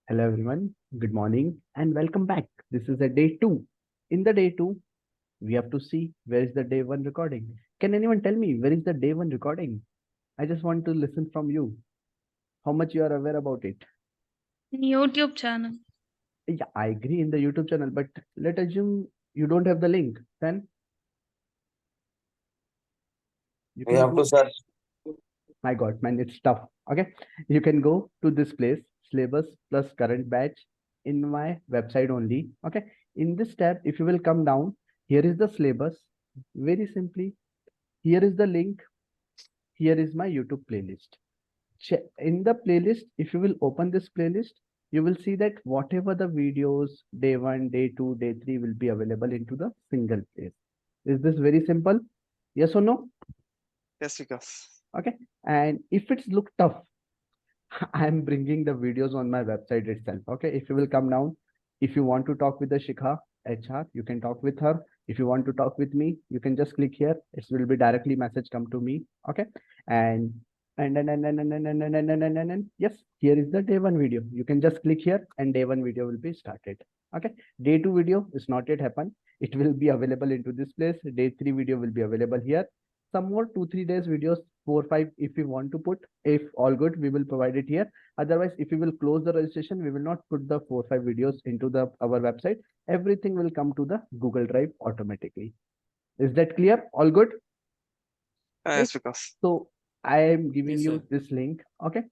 Hello everyone, good morning and welcome back. This is the day 2. In the day 2, we have to see where is the day 1 recording. Can anyone tell me where is the day 1 recording? I just want to listen from you. How much you are aware about it? YouTube channel. Yeah, I agree in the YouTube channel, but let's assume you don't have the link. Then you We can have to go. search. My God, man, it's tough. Okay, you can go to this place, syllabus plus current batch in my website only. Okay, in this tab, if you will come down, here is the syllabus. Very simply, here is the link. Here is my YouTube playlist. In the playlist, if you will open this playlist, you will see that whatever the videos, day 1, day 2, day 3 will be available into the single place. Is this very simple? Yes or no? Yes, Vikas. Okay. And if it's look tough, I'm bringing the videos on my website itself. Okay. If you will come down, if you want to talk with the Shikha HR, you can talk with her. If you want to talk with me, you can just click here. It will be directly message come to me. Okay. And yes, here is the day 1 video. You can just click here and day 1 video will be started. Okay. Day 2 video is not yet happened. It will be available into this place. Day 3 video will be available here. Some more 2-3 days videos, 4-5 if you want to put. If all good, we will provide it here. Otherwise, if we will close the registration, we will not put the 4-5 videos into our website. Everything will come to the Google Drive automatically. Is that clear? All good? Okay. Yes, Vikas. So I am giving Yes, you sir. this link. Okay.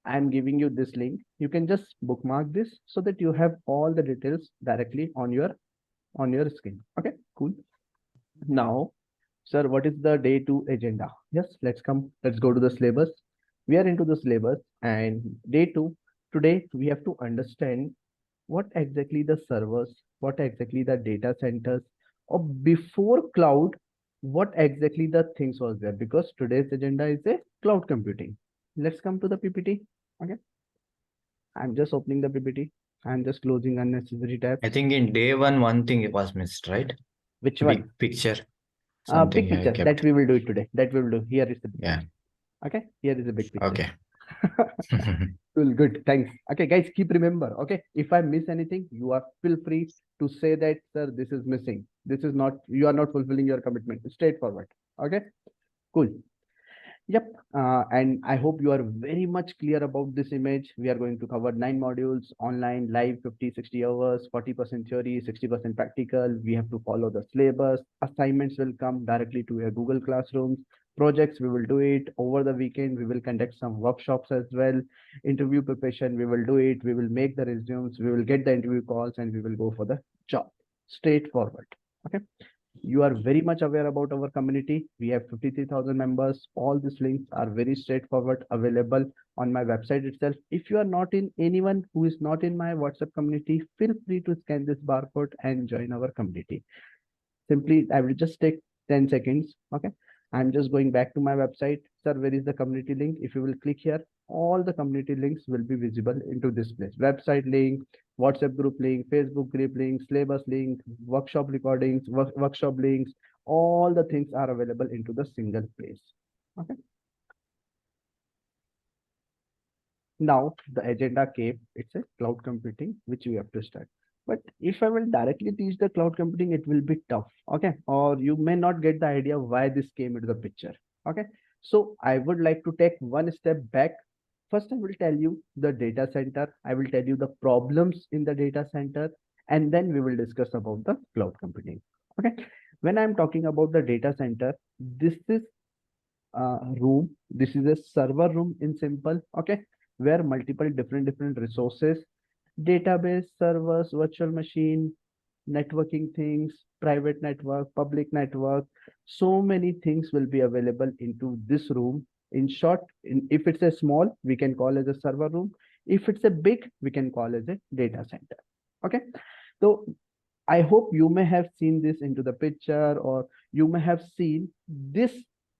I am giving you this link. You can just bookmark this so that you have all the details directly on your screen. Okay, cool. Now, sir, what is the day 2 agenda? Yes, let's go to the syllabus. We are into the syllabus and day 2, today we have to understand what exactly the servers, what exactly the data centers, or before cloud, what exactly the things was there, because today's agenda is a cloud computing. Let's come to the PPT. Okay, I'm just opening the PPT. I'm just closing unnecessary tabs. I think in day one thing was missed, right? Which Big one? picture, something Big I picture. That kept. we will do it today. That we will do. Here is the big Yeah. picture. Okay, here is a big picture. Okay. Cool, good, thanks. Okay, guys, keep remember. Okay, if I miss anything, you are feel free to say that, sir, this is missing. This is not, you are not fulfilling your commitment. Straightforward. Okay, cool. Yep. And I hope you are very much clear about this image. We are going to cover 9 modules online, live 50-60 hours, 40% theory, 60% practical. We have to follow the syllabus. Assignments will come directly to your Google Classrooms. Projects, we will do it over the weekend. We will conduct some workshops as well. Interview preparation, we will do it. We will make the resumes. We will get the interview calls and we will go for the job. Straightforward. Okay. You are very much aware about our community. We have 53,000 members. All these links are very straightforward, available on my website itself. If you are not in, anyone who is not in my WhatsApp community, feel free to scan this barcode and join our community. Simply, I will just take 10 seconds. Okay. I'm just going back to my website. Sir, where is the community link? If you will click here, all the community links will be visible into this place. Website link, WhatsApp group link, Facebook group link, syllabus link, workshop recordings, workshop links, all the things are available into the single place. Okay. Now the agenda came, it's a cloud computing, which we have to start. But if I will directly teach the cloud computing, it will be tough. Okay. Or you may not get the idea why this came into the picture. Okay. So I would like to take one step back. First, I will tell you the data center. I will tell you the problems in the data center, and then we will discuss about the cloud computing. Okay. When I'm talking about the data center, this is room. This is a server room in simple. Okay, where multiple different resources, database, servers, virtual machine, networking things, private network, public network, so many things will be available into this room. In short, if it's a small, we can call as a server room. If it's a big, we can call as a data center. Okay, so I hope you may have seen this into the picture, or you may have seen this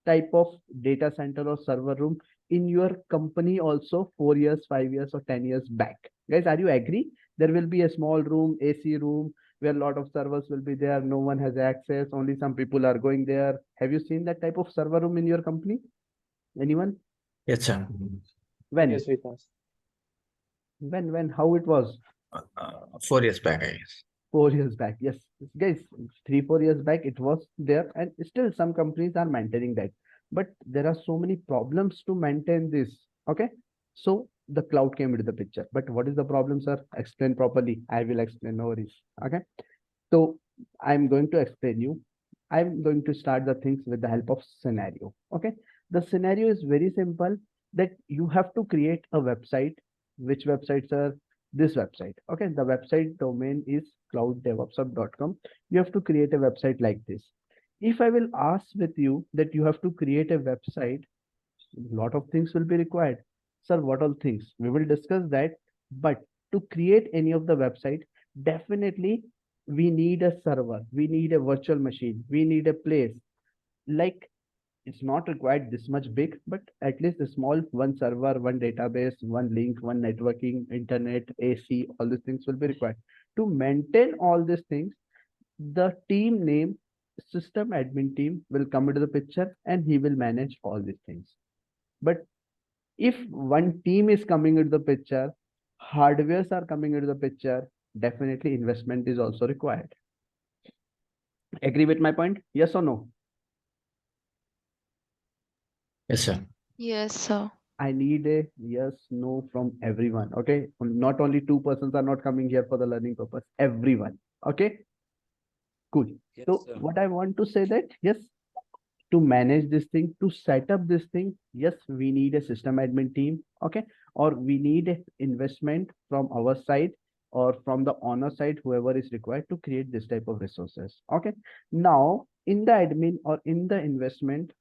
type of data center or server room in your company also 4 years, 5 years, or 10 years back. Guys, are you agree? There will be a small room, AC room, where a lot of servers will be there. No one has access. Only some people are going there. Have you seen that type of server room in your company? Anyone? Yes, sir. When? Yes, Vikas. how it was? 4 years back, I guess. 4 years back. Yes, guys, 3-4 years back it was there, and still some companies are maintaining that. But there are so many problems to maintain this. Okay, so the cloud came into the picture. But what is the problem, sir? Explain properly. I will explain. No worries. Okay, so I'm going to explain you. I'm going to start the things with the help of scenario. Okay, the scenario is very simple. That you have to create a website. Which website, sir? This website. Okay, the website domain is CloudDevOpsHub.com. You have to create a website like this. If I will ask with you that you have to create a website, a lot of things will be required. Sir, what all things? We will discuss that. But to create any of the website, definitely we need a server, we need a virtual machine, we need a place. Like, it's not required this much big, but at least a small one server, one database, one link, one networking, internet, AC, all these things will be required. To maintain all these things, the team name, system admin team will come into the picture and he will manage all these things. But if one team is coming into the picture, hardwares are coming into the picture, definitely investment is also required. Agree with my point? Yes or no? Yes, sir. Yes, sir. I need a yes, no from everyone. Okay. Not only 2 persons are not coming here for the learning purpose. Everyone. Okay. Cool. So what I want to say that yes, to manage this thing, to set up this thing, yes, we need a system admin team. Okay. Or we need a investment from our side or from the owner side, whoever is required to create this type of resources. Okay. Now in the admin or in the investment,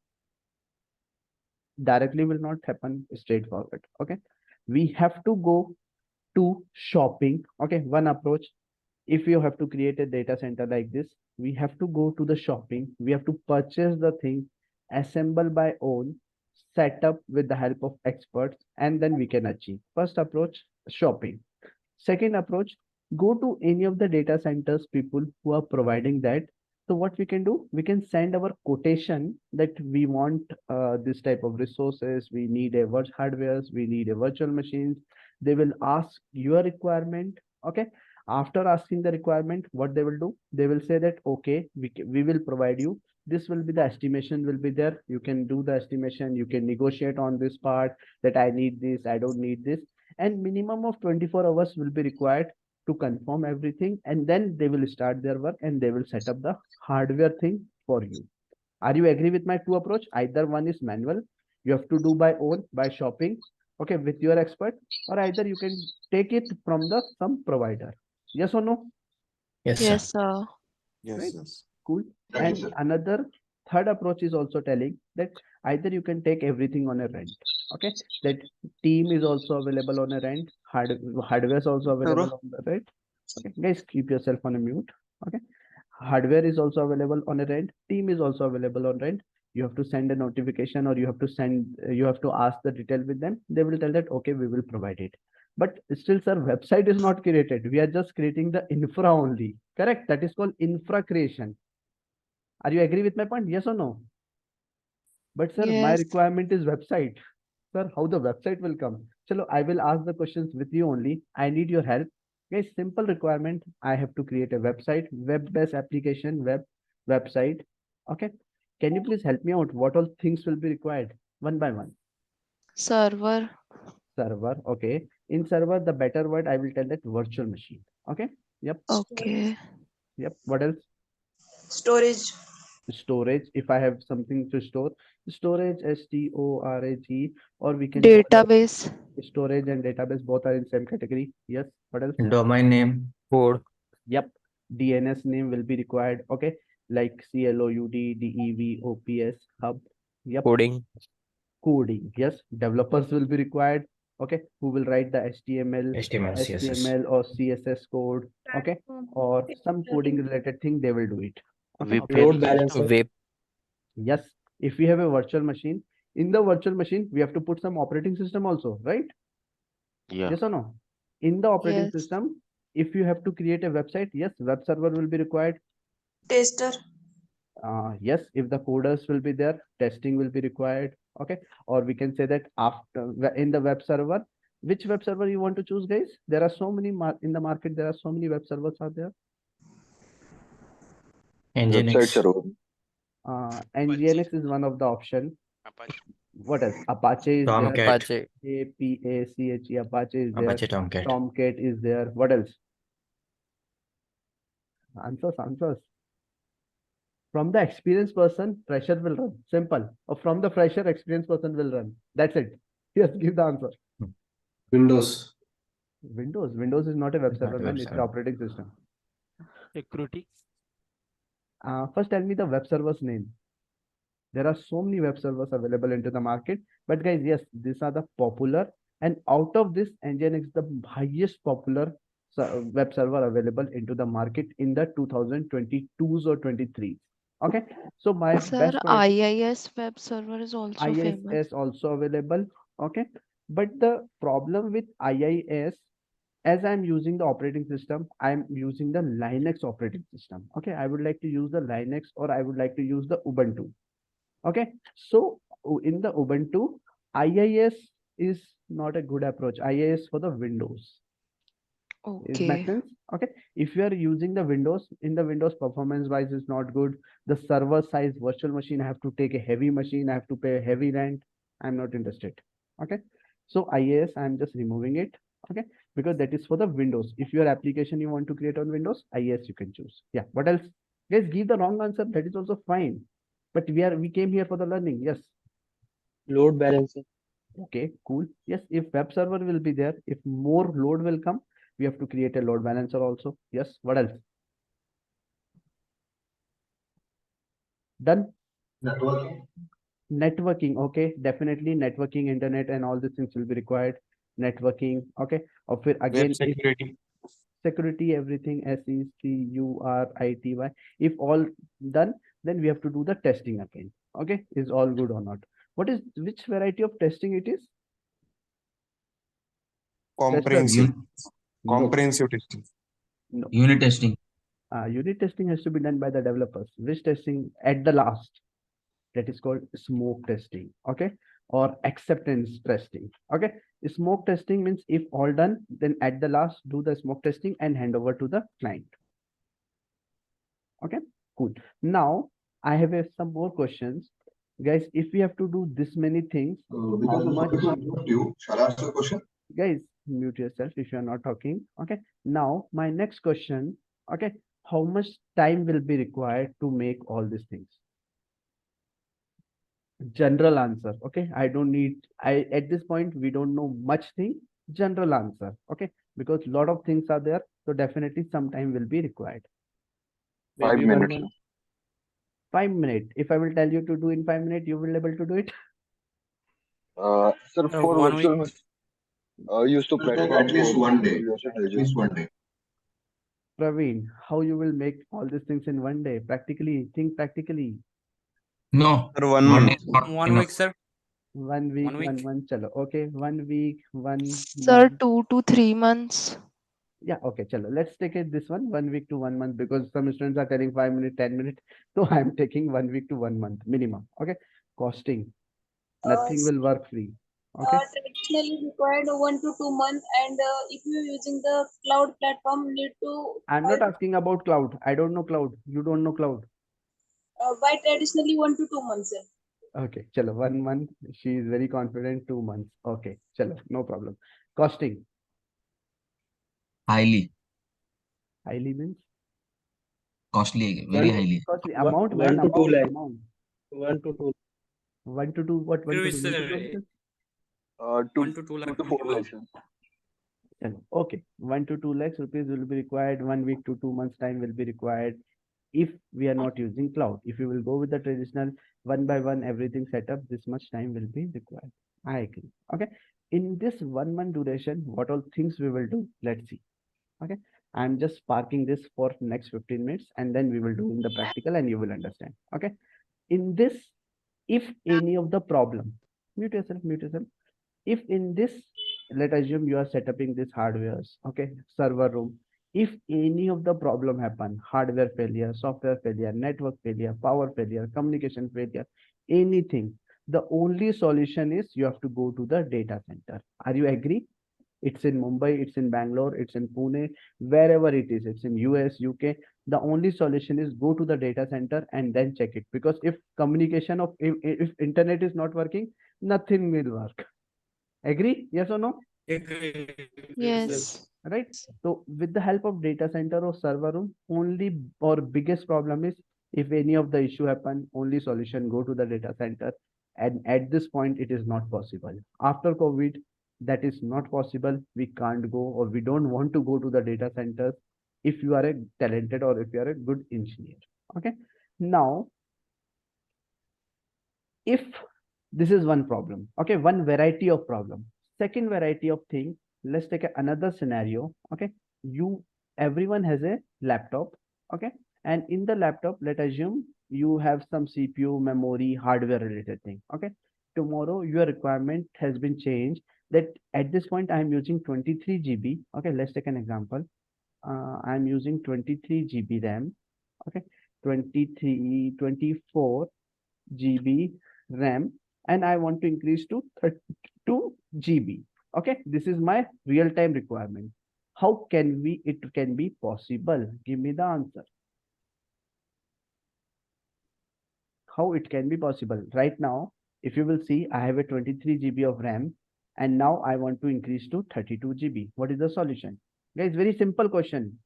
directly will not happen straightforward. Okay, we have to go to shopping. Okay, one approach. If you have to create a data center like this, we have to go to the shopping, we have to purchase the thing, assemble by own, set up with the help of experts, and then we can achieve. First approach, shopping. Second approach, go to any of the data centers people who are providing that. So what we can do, we can send our quotation that we want this type of resources, we need a virtual hardware, we need a virtual machines. They will ask your requirement. Okay, after asking the requirement, what they will do, they will say that okay, we will provide you. This will be the estimation will be there. You can do the estimation, you can negotiate on this part that I need this, I don't need this, and minimum of 24 hours will be required to confirm everything, and then they will start their work and they will set up the hardware thing for you. Are you agree with my two approach? Either one is manual, you have to do by own, by shopping, okay, with your expert, or either you can take it from the some provider. Yes or no? Yes, sir. Yes, sir. Right. Cool. And another third approach is also telling that either you can take everything on a rent. Okay, that team is also available on a rent, hardware is also available on the rent. Okay, guys, keep yourself on a mute. Okay, hardware is also available on a rent, team is also available on rent. You have to send a notification, or you have to send, you have to ask the detail with them. They will tell that okay, we will provide it. But still, sir, website is not created. We are just creating the infra only. Correct? That is called infra creation. Are you agree with my point? Yes or no? But sir, my Yes. requirement is website. Sir, how the website will come? Chalo, I will ask the questions with you only. I need your help. Guys, simple requirement. I have to create a website, web-based application, website. Okay. Can you please help me out? What all things will be required? One by one. Server. Server. Okay. In server, the better word I will tell that virtual machine. Okay. Yep. Okay. Yep. What else? Storage. Storage. If I have something to store, storage, storage, or we can call it Database. storage and database, both are in same category. Yes. What else? Domain name, code. Yep. DNS name will be required. Okay. Like CLOUD, DEV, OPS, hub. Yep. Coding. Coding. Yes. Developers will be required. Okay. Who will write the HTML, HTML, CSS. HTML or CSS code. Okay. Or some coding related thing, they will do it. Okay. VPN. Load balancer. Web. Yes. If we have a virtual machine, in the virtual machine, we have to put some operating system also, right? Yeah. Yes or no? In the operating Yes. system, if you have to create a website, yes, web server will be required. Tester. Yes, if the coders will be there, testing will be required. Okay. Or we can say that after in the web server, which web server you want to choose, guys? There are so many in the market. There are so many web servers out there. Nginx. Website server. Nginx is one of the option. Apache. What else? Apache is there. Tomcat. Apache. APACHE. Apache is there. Apache Tomcat. Tomcat is there. What else? Answers. From the experienced person, fresher will run. Simple. Or from the fresher, experienced person will run. That's it. Yes, give the answer. Windows. Windows is not a web It's not server, a man. web It's an server. operating system. Security. First, tell me the web server's name. There are so many web servers available into the market. But guys, yes, these are the popular. And out of this, Nginx is the highest popular web server available into the market in the 2022s or 23s. Okay. So my Sir, best priority- IIS web server is also famous. IIS also available. Okay. But the problem with IIS, as I'm using the operating system, I'm using the Linux operating system. Okay. I would like to use the Linux or I would like to use the Ubuntu. Okay. So in the Ubuntu, IIS is not a good approach. IIS for the Windows. Is Okay. make sense? Okay. If you are using the Windows, in the Windows performance wise is not good. The server size virtual machine, I have to take a heavy machine, I have to pay a heavy rent. I'm not interested. Okay. So IAS, I'm just removing it. Okay. Because that is for the Windows. If your application you want to create on Windows, IAS you can choose. Yeah. What else? Guys, give the wrong answer. That is also fine. But we came here for the learning. Yes. Load balancer. Okay, cool. Yes, if web server will be there, if more load will come, we have to create a load balancer also. Yes, what else? Done? Networking, okay, definitely networking, internet and all these things will be required. Networking, okay. Or again, security, everything, SECURITY. If all done, then we have to do the testing again. Okay, is all good or not? Which variety of testing it is? Comprehensive. No. Comprehensive testing. No. Unit testing. Unit testing has to be done by the developers. Which testing at the last? That is called smoke testing. Okay. Or acceptance testing. Okay. Smoke testing means if all done, then at the last do the smoke testing and hand over to the client. Okay. Cool. Now I have some more questions. Guys, if we have to do this many things, how much? Shall I ask a question? Guys, mute yourself if you are not talking. Okay. Now my next question. Okay. How much time will be required to make all these things? General answer. Okay. I don't need, at this point, we don't know much thing. General answer. Okay. Because a lot of things are there. So definitely some time will be required. 5 minutes. 5 minutes. If I will tell you to do in 5 minutes, you will be able to do it. Sir, for 1 virtual machine, used to platform. At least for- 1 day. At least 1 day. Praveen, how you will make all these things in 1 day? Practically, think practically. No. Sir, 1 month. Day is not 1 enough. week, sir. 1 week, 1 week. 1 month. Chalo. Okay. 1 week, 1 Sir, month. 2 to 3 months. Yeah, okay, chalo. Let's take it this one, 1 week to 1 month, because some students are telling 5 minutes, 10 minutes. So I'm taking 1 week to 1 month minimum. Okay. Costing. Nothing will work free. Okay. Traditionally required 1 to 2 months, and if you're using the cloud platform, need to I'm not asking about cloud. I don't know cloud. You don't know cloud. by traditionally 1 to 2 months. Sir. Okay, chalo. 1 month. She is very confident. 2 months. Okay, chalo. No problem. Costing. Highly. Highly means? Costly. Very highly. Costly. One- Amount, one man. to two Amount. lakh. Amount. 1 to 2. 1 to 2. What? 1 to 2? Sir, 2 1 to 2 lakh to 4 minimum. lakhs. Sir. Chalo. Okay. 1 to 2 lakhs rupees will be required. 1 week to 2 months time will be required. If we are not using cloud, if you will go with the traditional one by one, everything set up, this much time will be required. I agree. Okay. In this 1 month duration, what all things we will do? Let's see. Okay. I'm just parking this for next 15 minutes and then we will do in the practical and you will understand. Okay. In this, if any of the problem, mute yourself. If in this, let's assume you are setting this hardwares, okay, server room. If any of the problem happen, hardware failure, software failure, network failure, power failure, communication failure, anything, the only solution is you have to go to the data center. Are you agree? It's in Mumbai, it's in Bangalore, it's in Pune, wherever it is, it's in US, UK. The only solution is go to the data center and then check it. Because if communication of if internet is not working, nothing will work. Agree? Yes or no? Yes. Right? So with the help of data center or server room, only or biggest problem is if any of the issue happen, only solution go to the data center. And at this point, it is not possible. After COVID, that is not possible. We can't go or we don't want to go to the data centers if you are a talented or if you are a good engineer. Okay. Now, if this is one problem, okay, one variety of problem. Second variety of thing, let's take another scenario. Okay, everyone has a laptop. Okay, and in the laptop, let's assume you have some CPU, memory, hardware related thing. Okay, tomorrow your requirement has been changed that at this point I am using 23 GB. Okay, let's take an example. I am using 23 GB RAM. Okay, 24 GB RAM, and I want to increase to 32 GB. Okay, this is my real-time requirement. How can it can be possible? Give me the answer. How it can be possible? Right now, if you will see, I have a 23 GB of RAM, and now I want to increase to 32 GB. What is the solution? Guys, very simple question.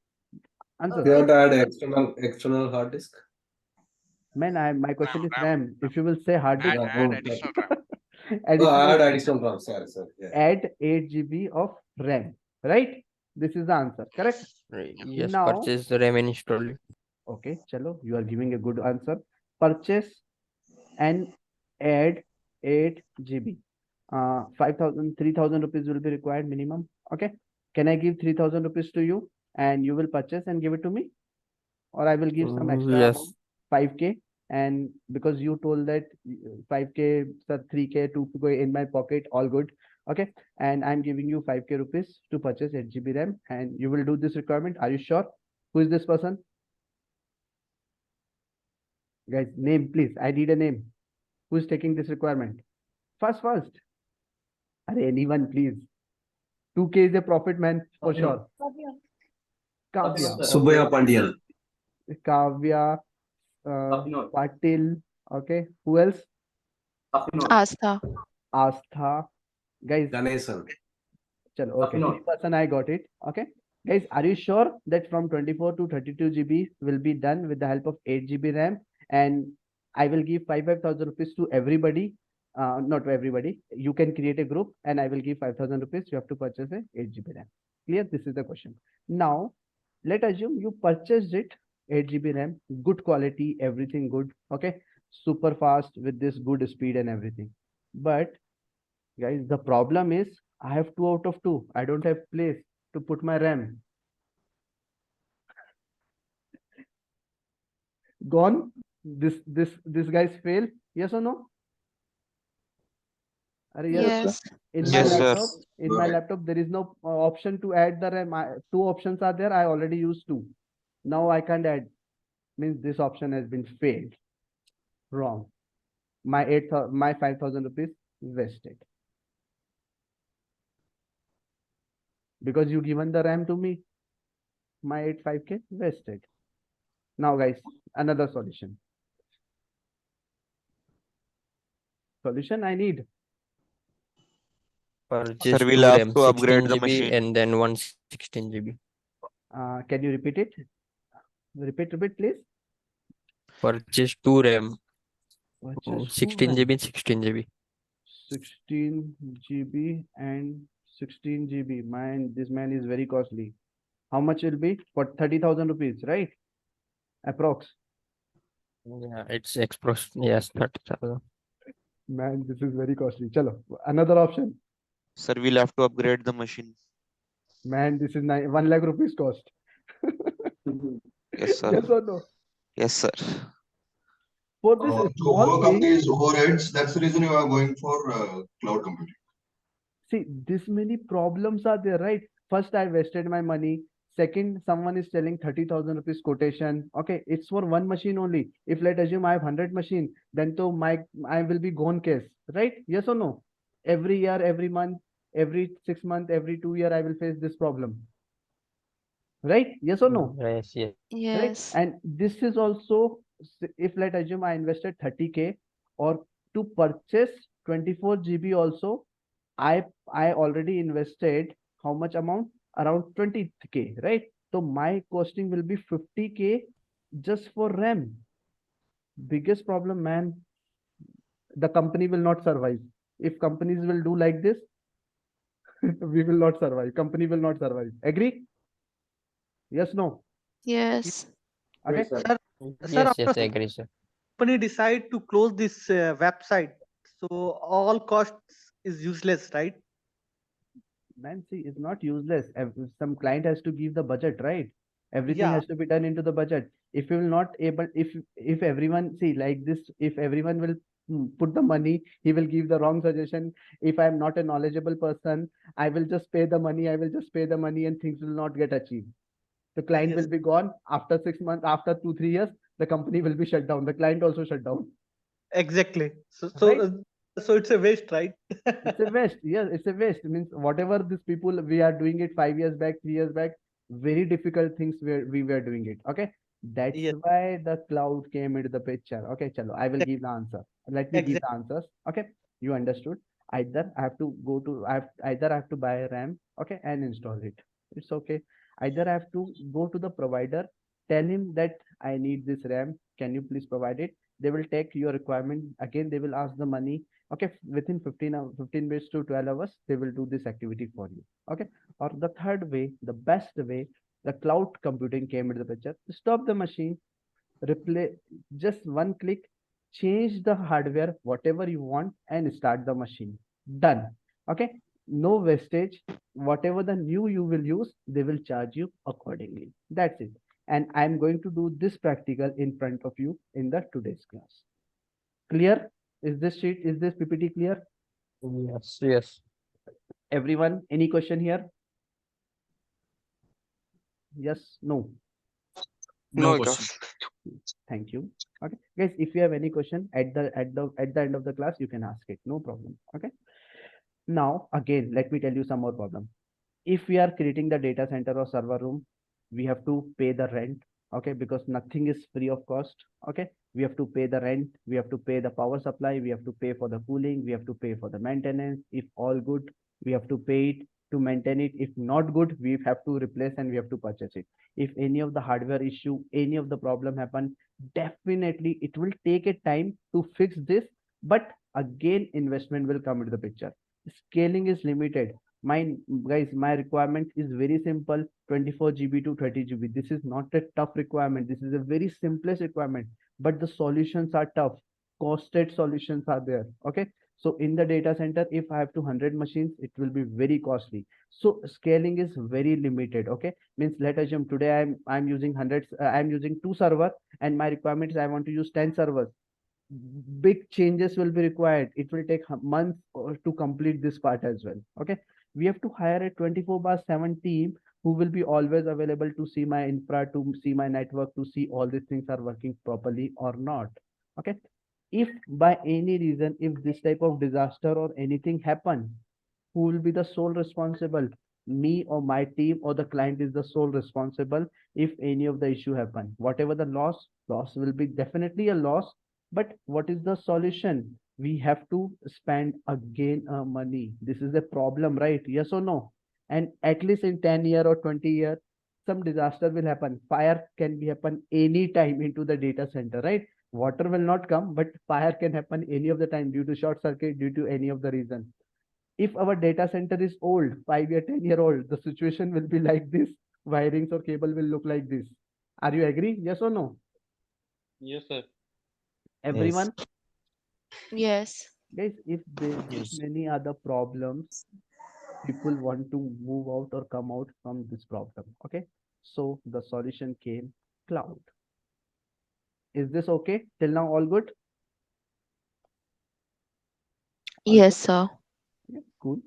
Answer. You have to add external hard disk. Man, my question is RAM. If you will say hard disk, Add additional RAM. Add additional RAM. Sorry. Yeah. Add 8 GB of RAM, right? This is the answer, correct? Yes, Now, purchase the RAM and install it. okay, chalo, you are giving a good answer. Purchase and add 8 GB. 3,000 rupees will be required minimum. Okay. Can I give 3,000 rupees to you and you will purchase and give it to me? Or I will give some extra Yes. amount, 5K, and because you told that 5K, 3K, 2K in my pocket, all good. Okay. And I'm giving you 5K rupees to purchase 8 GB RAM and you will do this requirement. Are you sure? Who is this person? Guys, name, please. I need a name. Who is taking this requirement? First. Are anyone, please? 2K is a profit, man, for sure. Kavya. Subhaya Pandian. Kavya, Patil. Okay. Who else? Astha. Astha. Guys, Ganesan. chalo, okay. 3% I got it. Okay. Guys, are you sure that from 24 to 32 GB will be done with the help of 8 GB RAM? And I will give 5,000 rupees to everybody. Not to everybody. You can create a group and I will give 5,000 rupees. You have to purchase a 8 GB RAM. Clear? This is the question. Now, let's assume you purchased it, 8 GB RAM, good quality, everything good. Okay. Super fast with this good speed and everything. But guys, the problem is I have 2 out of 2. I don't have place to put my RAM. Gone. This guys fail. Yes or no? Yes. In my Yes, sir. laptop, in my laptop, there is no option to add the RAM. 2 options are there. I already used 2. Now I can't add. Means this option has been failed. Wrong. My 5,000 rupees wasted. Because you given the RAM to me. My 5K wasted. Now guys, another solution. Solution I need. Purchase Sir, we'll 2 have RAM, to upgrade 16 the GB machine. and then 116 GB. Can you repeat it? Repeat, please. Purchase 2 RAM, Purchase 16 2 RAM. GB, 16 GB. 16 GB and 16 GB. This man is very costly. How much will be? For 30,000 rupees, right? Approx. Yeah, it's express. Yes, 30,000. Man, this is very costly. Chalo, another option. Sir, we'll have to upgrade the machine. Man, this is 1 lakh rupees cost. Yes, sir. Yes or no? Yes, sir. For this To small overcome thing, these overheads, that's the reason you are going for cloud computing. see, this many problems are there, right? First, I wasted my money. Second, someone is selling 30,000 rupees quotation. Okay, it's for one machine only. If let's assume I have 100 machine, then to I will be gone case, right? Yes or no? Every year, every month, every 6 months, every 2 year, I will face this problem. Right? Yes or no? Yes, yes. Right? Yes. And this is also, if let's assume I invested 30K, or to purchase 24 GB also, I already invested how much amount? Around 20K, right? So my costing will be 50K just for RAM. Biggest problem, man, the company will not survive. If companies will do like this, we will not survive. Company will not survive. Agree? Yes, no? Yes. Okay. Sir, Yes, after yes, I agree, sir. company decide to close this website, so all costs is useless, right? Man, see, it's not useless. Some client has to give the budget, right? Everything Yeah. has to be done into the budget. If you will not able, if everyone see like this, if everyone will put the money, he will give the wrong suggestion. If I'm not a knowledgeable person, I will just pay the money. I will just pay the money, and things will not get achieved. The client will Yes. be gone after 6 months, after 2-3 years. The company will be shut down. The client also shut down. Exactly. So Right? so it's a waste, right? It's a waste. Yes, it's a waste. Means whatever these people, we are doing it 5 years back, 3 years back, very difficult things we were doing it. Okay. That's Yes. why the cloud came into the picture. Okay, chalo, I will give the answer. Let me give Exactly. the answers. Okay. You understood. Either I have to go to, either I have to buy a RAM, okay, and install it. It's okay. Either I have to go to the provider, tell him that I need this RAM. Can you please provide it? They will take your requirement. Again, they will ask the money. Okay, within 15 minutes to 12 hours, they will do this activity for you. Okay. Or the third way, the best way, the cloud computing came into the picture. Stop the machine, replay, just one click, change the hardware, whatever you want, and start the machine. Done. Okay. No wastage. Whatever the new you will use, they will charge you accordingly. That's it. And I'm going to do this practical in front of you in the today's class. Clear? Is this sheet, is this PPT clear? Yes, yes. Everyone, any question here? Yes, no. No question. Thank you. Okay, guys, if you have any question at the end of the class, you can ask it. No problem. Okay. Now, again, let me tell you some more problem. If we are creating the data center or server room, we have to pay the rent. Okay, because nothing is free of cost. Okay, we have to pay the rent, we have to pay the power supply, we have to pay for the cooling, we have to pay for the maintenance. If all good, we have to pay it to maintain it. If not good, we have to replace and we have to purchase it. If any of the hardware issue, any of the problem happen, definitely it will take a time to fix this, but again investment will come into the picture. Scaling is limited. My guys, my requirement is very simple, 24 GB to 30 GB. This is not a tough requirement. This is a very simplest requirement, but the solutions are tough. Costed solutions are there. Okay. So in the data center, if I have 200 machines, it will be very costly. So scaling is very limited. Okay. Means let us assume today I'm using hundreds, I'm using 2 servers, and my requirement is I want to use 10 servers. Big changes will be required. It will take months to complete this part as well. Okay. We have to hire a 24/7 team who will be always available to see my infra, to see my network, to see all these things are working properly or not. Okay. If by any reason, if this type of disaster or anything happen, who will be the sole responsible? Me or my team or the client is the sole responsible if any of the issue happen. Whatever the loss will be definitely a loss. But what is the solution? We have to spend again money. This is a problem, right? Yes or no? And at least in 10 year or 20 year, some disaster will happen. Fire can be happen any time into the data center, right? Water will not come, but fire can happen any of the time due to short circuit, due to any of the reason. If our data center is old, 5 year, 10 year old, the situation will be like this. Wirings or cable will look like this. Are you agree? Yes or no? Yes, sir. Everyone? Yes. Guys, if there Yes. many other problems, people want to move out or come out from this problem. Okay. So the solution came cloud. Is this okay? Till now, all good? All Yes, good? sir. Yeah, cool.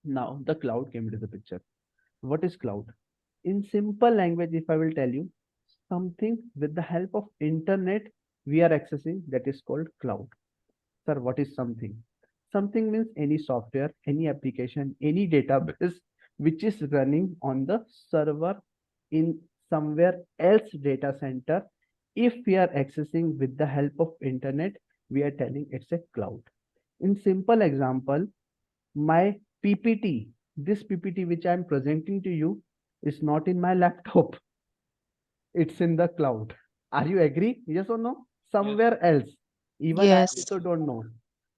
Now the cloud came into the picture. What is cloud? In simple language, if I will tell you, something with the help of internet we are accessing, that is called cloud. Sir, what is something? Something means any software, any application, any database which is running on the server in somewhere else data center. If we are accessing with the help of internet, we are telling it's a cloud. In simple example, my PPT, this PPT which I am presenting to you is not in my laptop. It's in the cloud. Are you agree? Yes or no? Somewhere else. Even I Yes. also don't know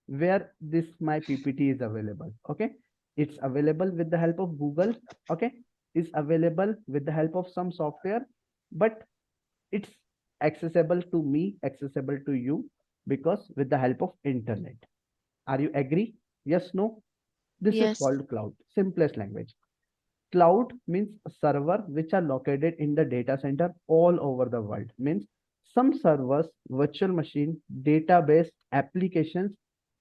where this my PPT is available. Okay. It's available with the help of Google. Okay. It's available with the help of some software, but it's accessible to me, accessible to you, because with the help of internet. Are you agree? Yes, no? This is Yes. called cloud, simplest language. Cloud means server which are located in the data center all over the world. Means some servers, virtual machine, database, applications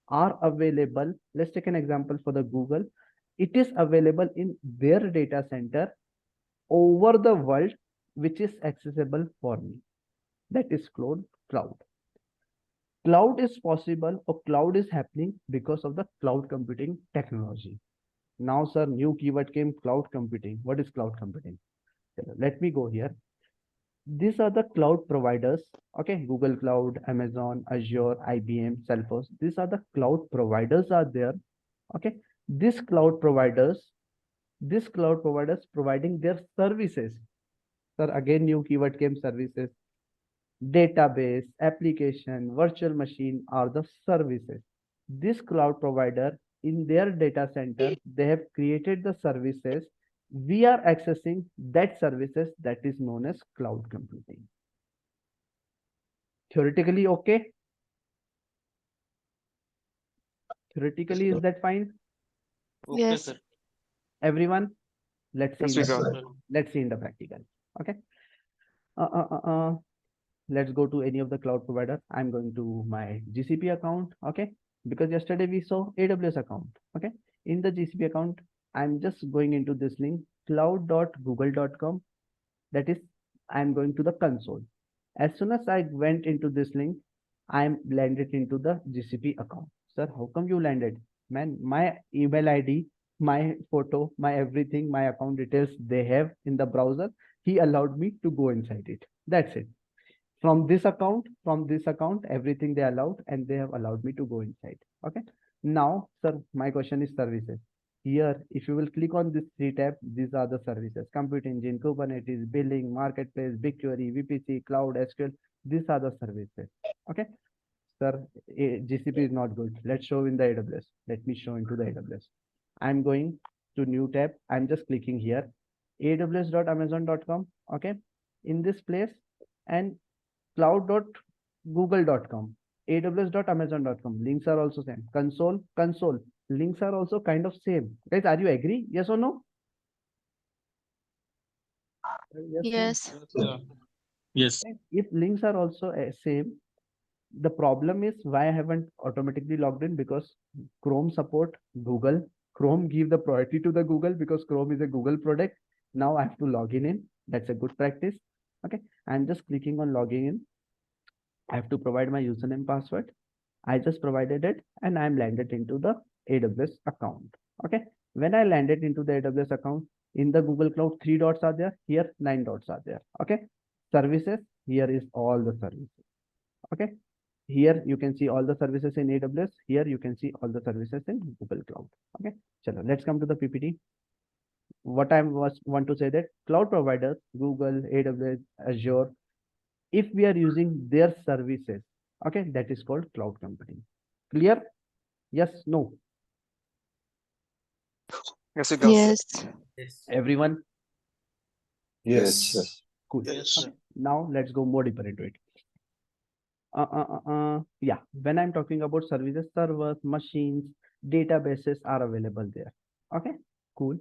are available. Let's take an example for the Google. It is available in their data center over the world, which is accessible for me. That is cloud. Cloud is possible or cloud is happening because of the cloud computing technology. Now, sir, new keyword came, cloud computing. What is cloud computing? Let me go here. These are the cloud providers. Okay, Google Cloud, Amazon, Azure, IBM, Salesforce. These are the cloud providers are there. Okay, these cloud providers providing their services. Sir, again new keyword came, services. Database, application, virtual machine are the services. This cloud provider in their data center, they have created the services. We are accessing that services, that is known as cloud computing. Theoretically, okay? Theoretically, is that fine? Okay, Yes. sir. Everyone, let's see. Yes, we got it. Let's see in the practical. Okay. Let's go to any of the cloud provider. I'm going to my GCP account. Okay. Because yesterday we saw AWS account. Okay. In the GCP account, I'm just going into this link, cloud.google.com. That is, I'm going to the console. As soon as I went into this link, I'm landed into the GCP account. Sir, how come you landed? Man, my email ID, my photo, my everything, my account details they have in the browser. He allowed me to go inside it. That's it. From this account, everything they allowed, and they have allowed me to go inside. Okay. Now, sir, my question is services. Here, if you will click on this 3 tab, these are the services: Compute Engine, Kubernetes, Billing, Marketplace, BigQuery, VPC, Cloud, SQL. These are the services. Okay. Sir, GCP is not good. Let's show in the AWS. Let me show into the AWS. I'm going to new tab. I'm just clicking here, aws.amazon.com. Okay. In this place, and cloud.google.com, aws.amazon.com. Links are also same. Console. Links are also kind of same. Guys, are you agree? Yes or no? Yes. Yes. If links are also same, the problem is why I haven't automatically logged in, because Chrome support Google. Chrome give the priority to the Google because Chrome is a Google product. Now I have to log in. That's a good practice. Okay. I'm just clicking on logging in. I have to provide my username, password. I just provided it and I'm landed into the AWS account. Okay. When I landed into the AWS account, in the Google Cloud, 3 dots are there. Here, 9 dots are there. Okay. Services. Here is all the services. Okay. Here you can see all the services in AWS. Here you can see all the services in Google Cloud. Okay. Chalo, let's come to the PPT. What I want to say that cloud providers, Google, AWS, Azure, if we are using their services, okay, that is called cloud computing. Clear? Yes, no? Yes, we got it. Yes. Everyone? Yes. Cool. Yes. Okay. Now let's go more deeper into it. Yeah, when I'm talking about services, servers, machines, databases are available there. Okay, cool.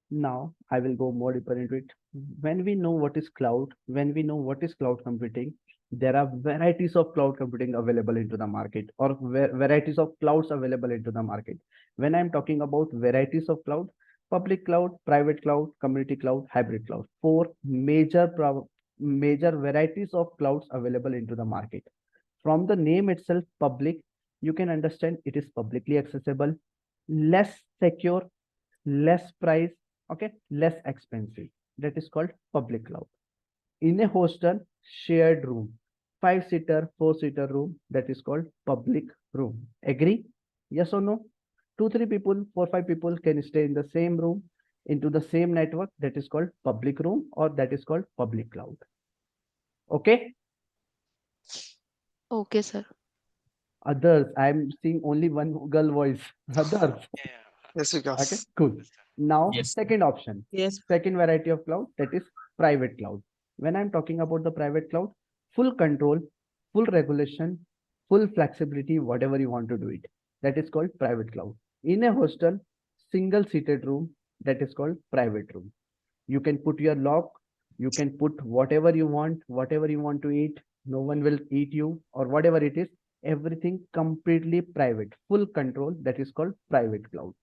Now I will go more deeper into it. When we know what is cloud, when we know what is cloud computing, there are varieties of cloud computing available into the market, or varieties of clouds available into the market. When I'm talking about varieties of cloud, public cloud, private cloud, community cloud, hybrid cloud, 4 major varieties of clouds available into the market. From the name itself, public, you can understand it is publicly accessible, less secure, less price, okay, less expensive. That is called public cloud. In a hostel, shared room, 5-seater, 4-seater room, that is called public room. Agree? Yes or no? 2-3 people, 4-5 people can stay in the same room, into the same network. That is called public room, or that is called public cloud. Okay? Okay, sir. Others, I'm seeing only one girl voice. Others. Yes, Okay, Vikas. cool. Now, Yes. second option, Yes. second variety of cloud, that is private cloud. When I'm talking about the private cloud, full control, full regulation, full flexibility, whatever you want to do it. That is called private cloud. In a hostel, single seated room, that is called private room. You can put your lock, you can put whatever you want to eat. No one will eat you, or whatever it is. Everything completely private, full control. That is called private cloud.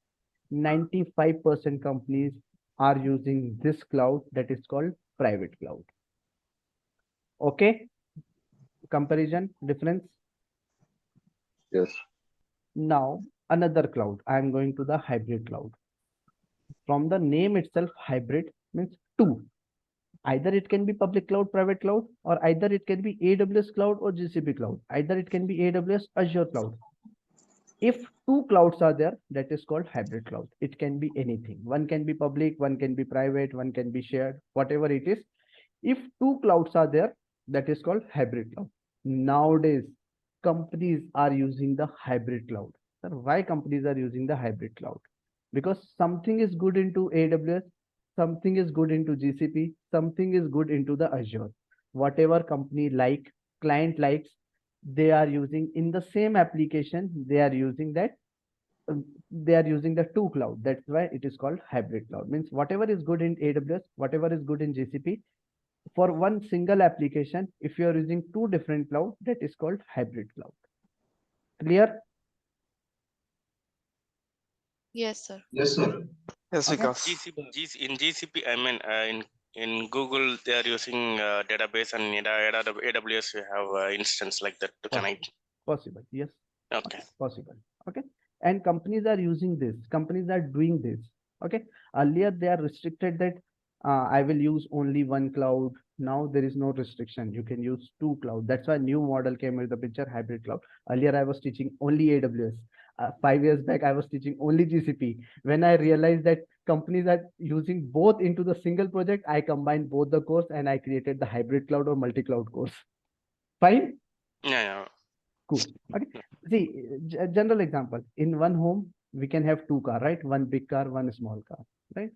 95% companies are using this cloud, that is called private cloud. Okay, comparison difference. Yes. Now another cloud, I am going to the hybrid cloud. From the name itself, hybrid means two. Either it can be public cloud, private cloud, or either it can be AWS cloud or GCP cloud. Either it can be AWS Azure cloud. If two clouds are there, that is called hybrid cloud. It can be anything. One can be public, one can be private, one can be shared, whatever it is. If two clouds are there, that is called hybrid cloud. Nowadays, companies are using the hybrid cloud. Sir, why companies are using the hybrid cloud? Because something is good into AWS, something is good into GCP, something is good into the Azure. Whatever company like, client likes, they are using in the same application, they are using that, they are using the two cloud. That's why it is called hybrid cloud. Means whatever is good in AWS, whatever is good in GCP, for one single application, if you are using two different cloud, that is called hybrid cloud. Clear? Yes, sir. Yes, sir. Yes, Okay. Vikas. In GCP, I mean, in Google, they are using database, and in AWS, you have instance like that to connect. Possible. Yes. Okay. Possible. Okay. And companies are using this. Companies are doing this. Okay. Earlier, they are restricted that I will use only one cloud. Now there is no restriction. You can use two cloud. That's why new model came with the picture, hybrid cloud. Earlier, I was teaching only AWS. 5 years back, I was teaching only GCP. When I realized that companies are using both into the single project, I combined both the course and I created the hybrid cloud or multi-cloud course. Fine. Yeah. Cool. Okay. See, general example. In one home, we can have two cars, right? One big car, one small car, right?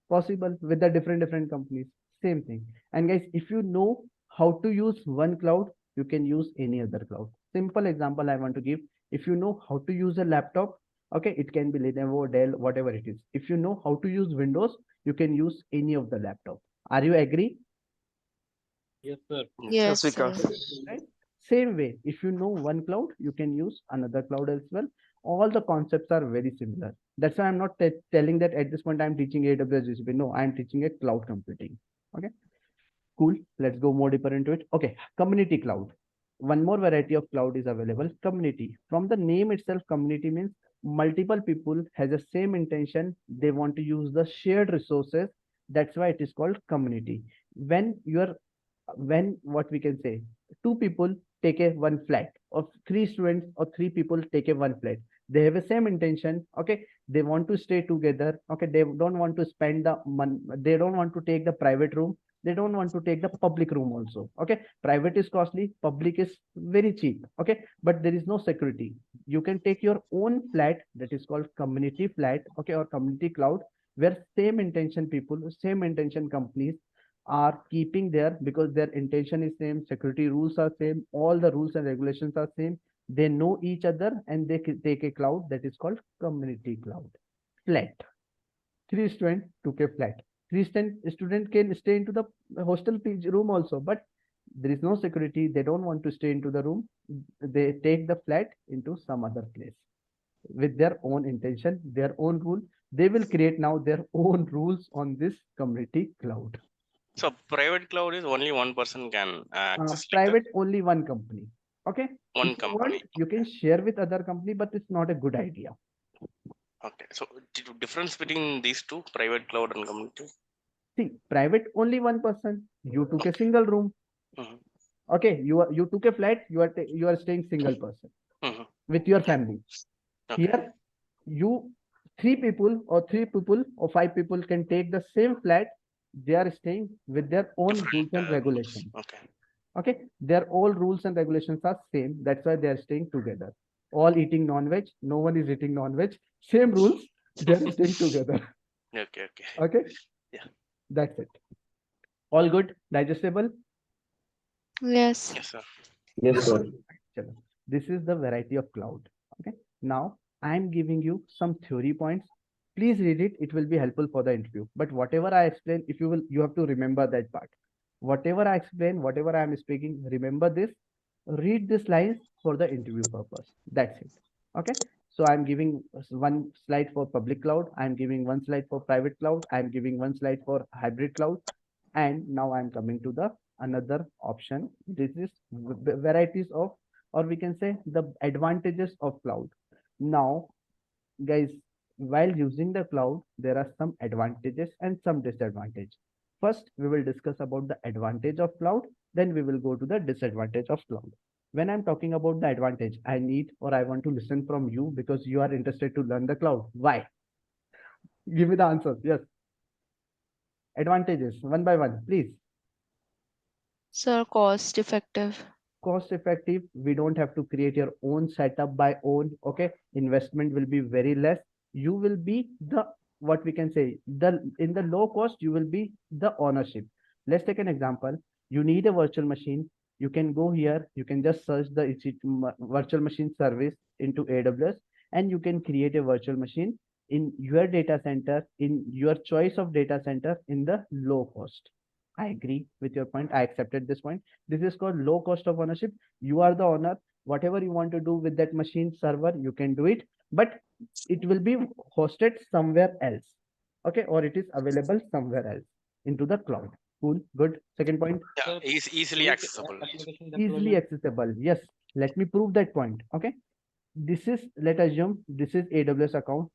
Possible with the different companies. Same thing. And guys, if you know how to use one cloud, you can use any other cloud. Simple example I want to give. If you know how to use a laptop, okay, it can be Lenovo, Dell, whatever it is. If you know how to use Windows, you can use any of the laptop. Are you agree? Yes, sir. Yes, sir. Vikas. Right? Same way, if you know one cloud, you can use another cloud as well. All the concepts are very similar. That's why I'm not telling that at this point I'm teaching AWS GCP. No, I'm teaching a cloud computing. Okay, cool. Let's go more deeper into it. Okay, community cloud. One more variety of cloud is available. Community. From the name itself, community means multiple people has the same intention. They want to use the shared resources. That's why it is called community. When what we can say, two people take a one flat, or three students or three people take a one flat. They have the same intention. Okay, they want to stay together. Okay, they don't want to spend the money. They don't want to take the private room. They don't want to take the public room also. Okay, private is costly, public is very cheap. Okay, but there is no security. You can take your own flat, that is called community flat. Okay, or community cloud, where same intention people, same intention companies are keeping there, because their intention is same, security rules are same, all the rules and regulations are same. They know each other and they take a cloud, that is called community cloud. Flat. 3 students took a flat. 3 student can stay into the hostel room also, but there is no security. They don't want to stay into the room. They take the flat into some other place with their own intention, their own rule. They will create now their own rules on this community cloud. So private cloud is only one person can access. Private, only one company. Okay. One If you company. want, you can share with other company, but it's not a good idea. Okay. So difference between these two, private cloud and community? See, private only one person. You took a single room. Mhm. Okay, you took a flat. You are staying single person Mhm. with your family. Okay. Here, you three people or 5 people can take the same flat. They are staying with their own rules Different and rules. regulations. Okay. Okay, their all rules and regulations are same. That's why they are staying together. All eating non-veg. No one is eating non-veg. Same rules. They are staying together. Okay. Okay. Okay. Yeah. That's it. All good. Digestible. Yes. Yes, sir. Yes, sir. Chalo. This is the variety of cloud. Okay. Now I am giving you some theory points. Please read it. It will be helpful for the interview. But whatever I explain, if you will, you have to remember that part. Whatever I explain, whatever I am speaking, remember this. Read this lines for the interview purpose. That's it. Okay. So I'm giving one slide for public cloud. I'm giving one slide for private cloud. I'm giving one slide for hybrid cloud. And now I'm coming to the another option. This is varieties of, or we can say the advantages of cloud. Now, guys, while using the cloud, there are some advantages and some disadvantages. First, we will discuss about the advantage of cloud. Then we will go to the disadvantage of cloud. When I'm talking about the advantage, I need or I want to listen from you because you are interested to learn the cloud. Why? Give me the answers. Yes. Advantages, one by one, please. Sir, cost effective. Cost effective. We don't have to create your own setup by own. Okay, investment will be very less. You will be the, what we can say, the in the low cost you will be the ownership. Let's take an example. You need a virtual machine. You can go here, you can just search the virtual machine service into AWS, and you can create a virtual machine in your data center, in your choice of data center, in the low cost. I agree with your point. I accepted this point. This is called low cost of ownership. You are the owner. Whatever you want to do with that machine server, you can do it, but it will be hosted somewhere else. Okay, or it is available somewhere else into the cloud. Cool, good. Second point. Yeah, easily accessible. Easily accessible. Yes, let me prove that point. Okay, this is, let us assume this is AWS account.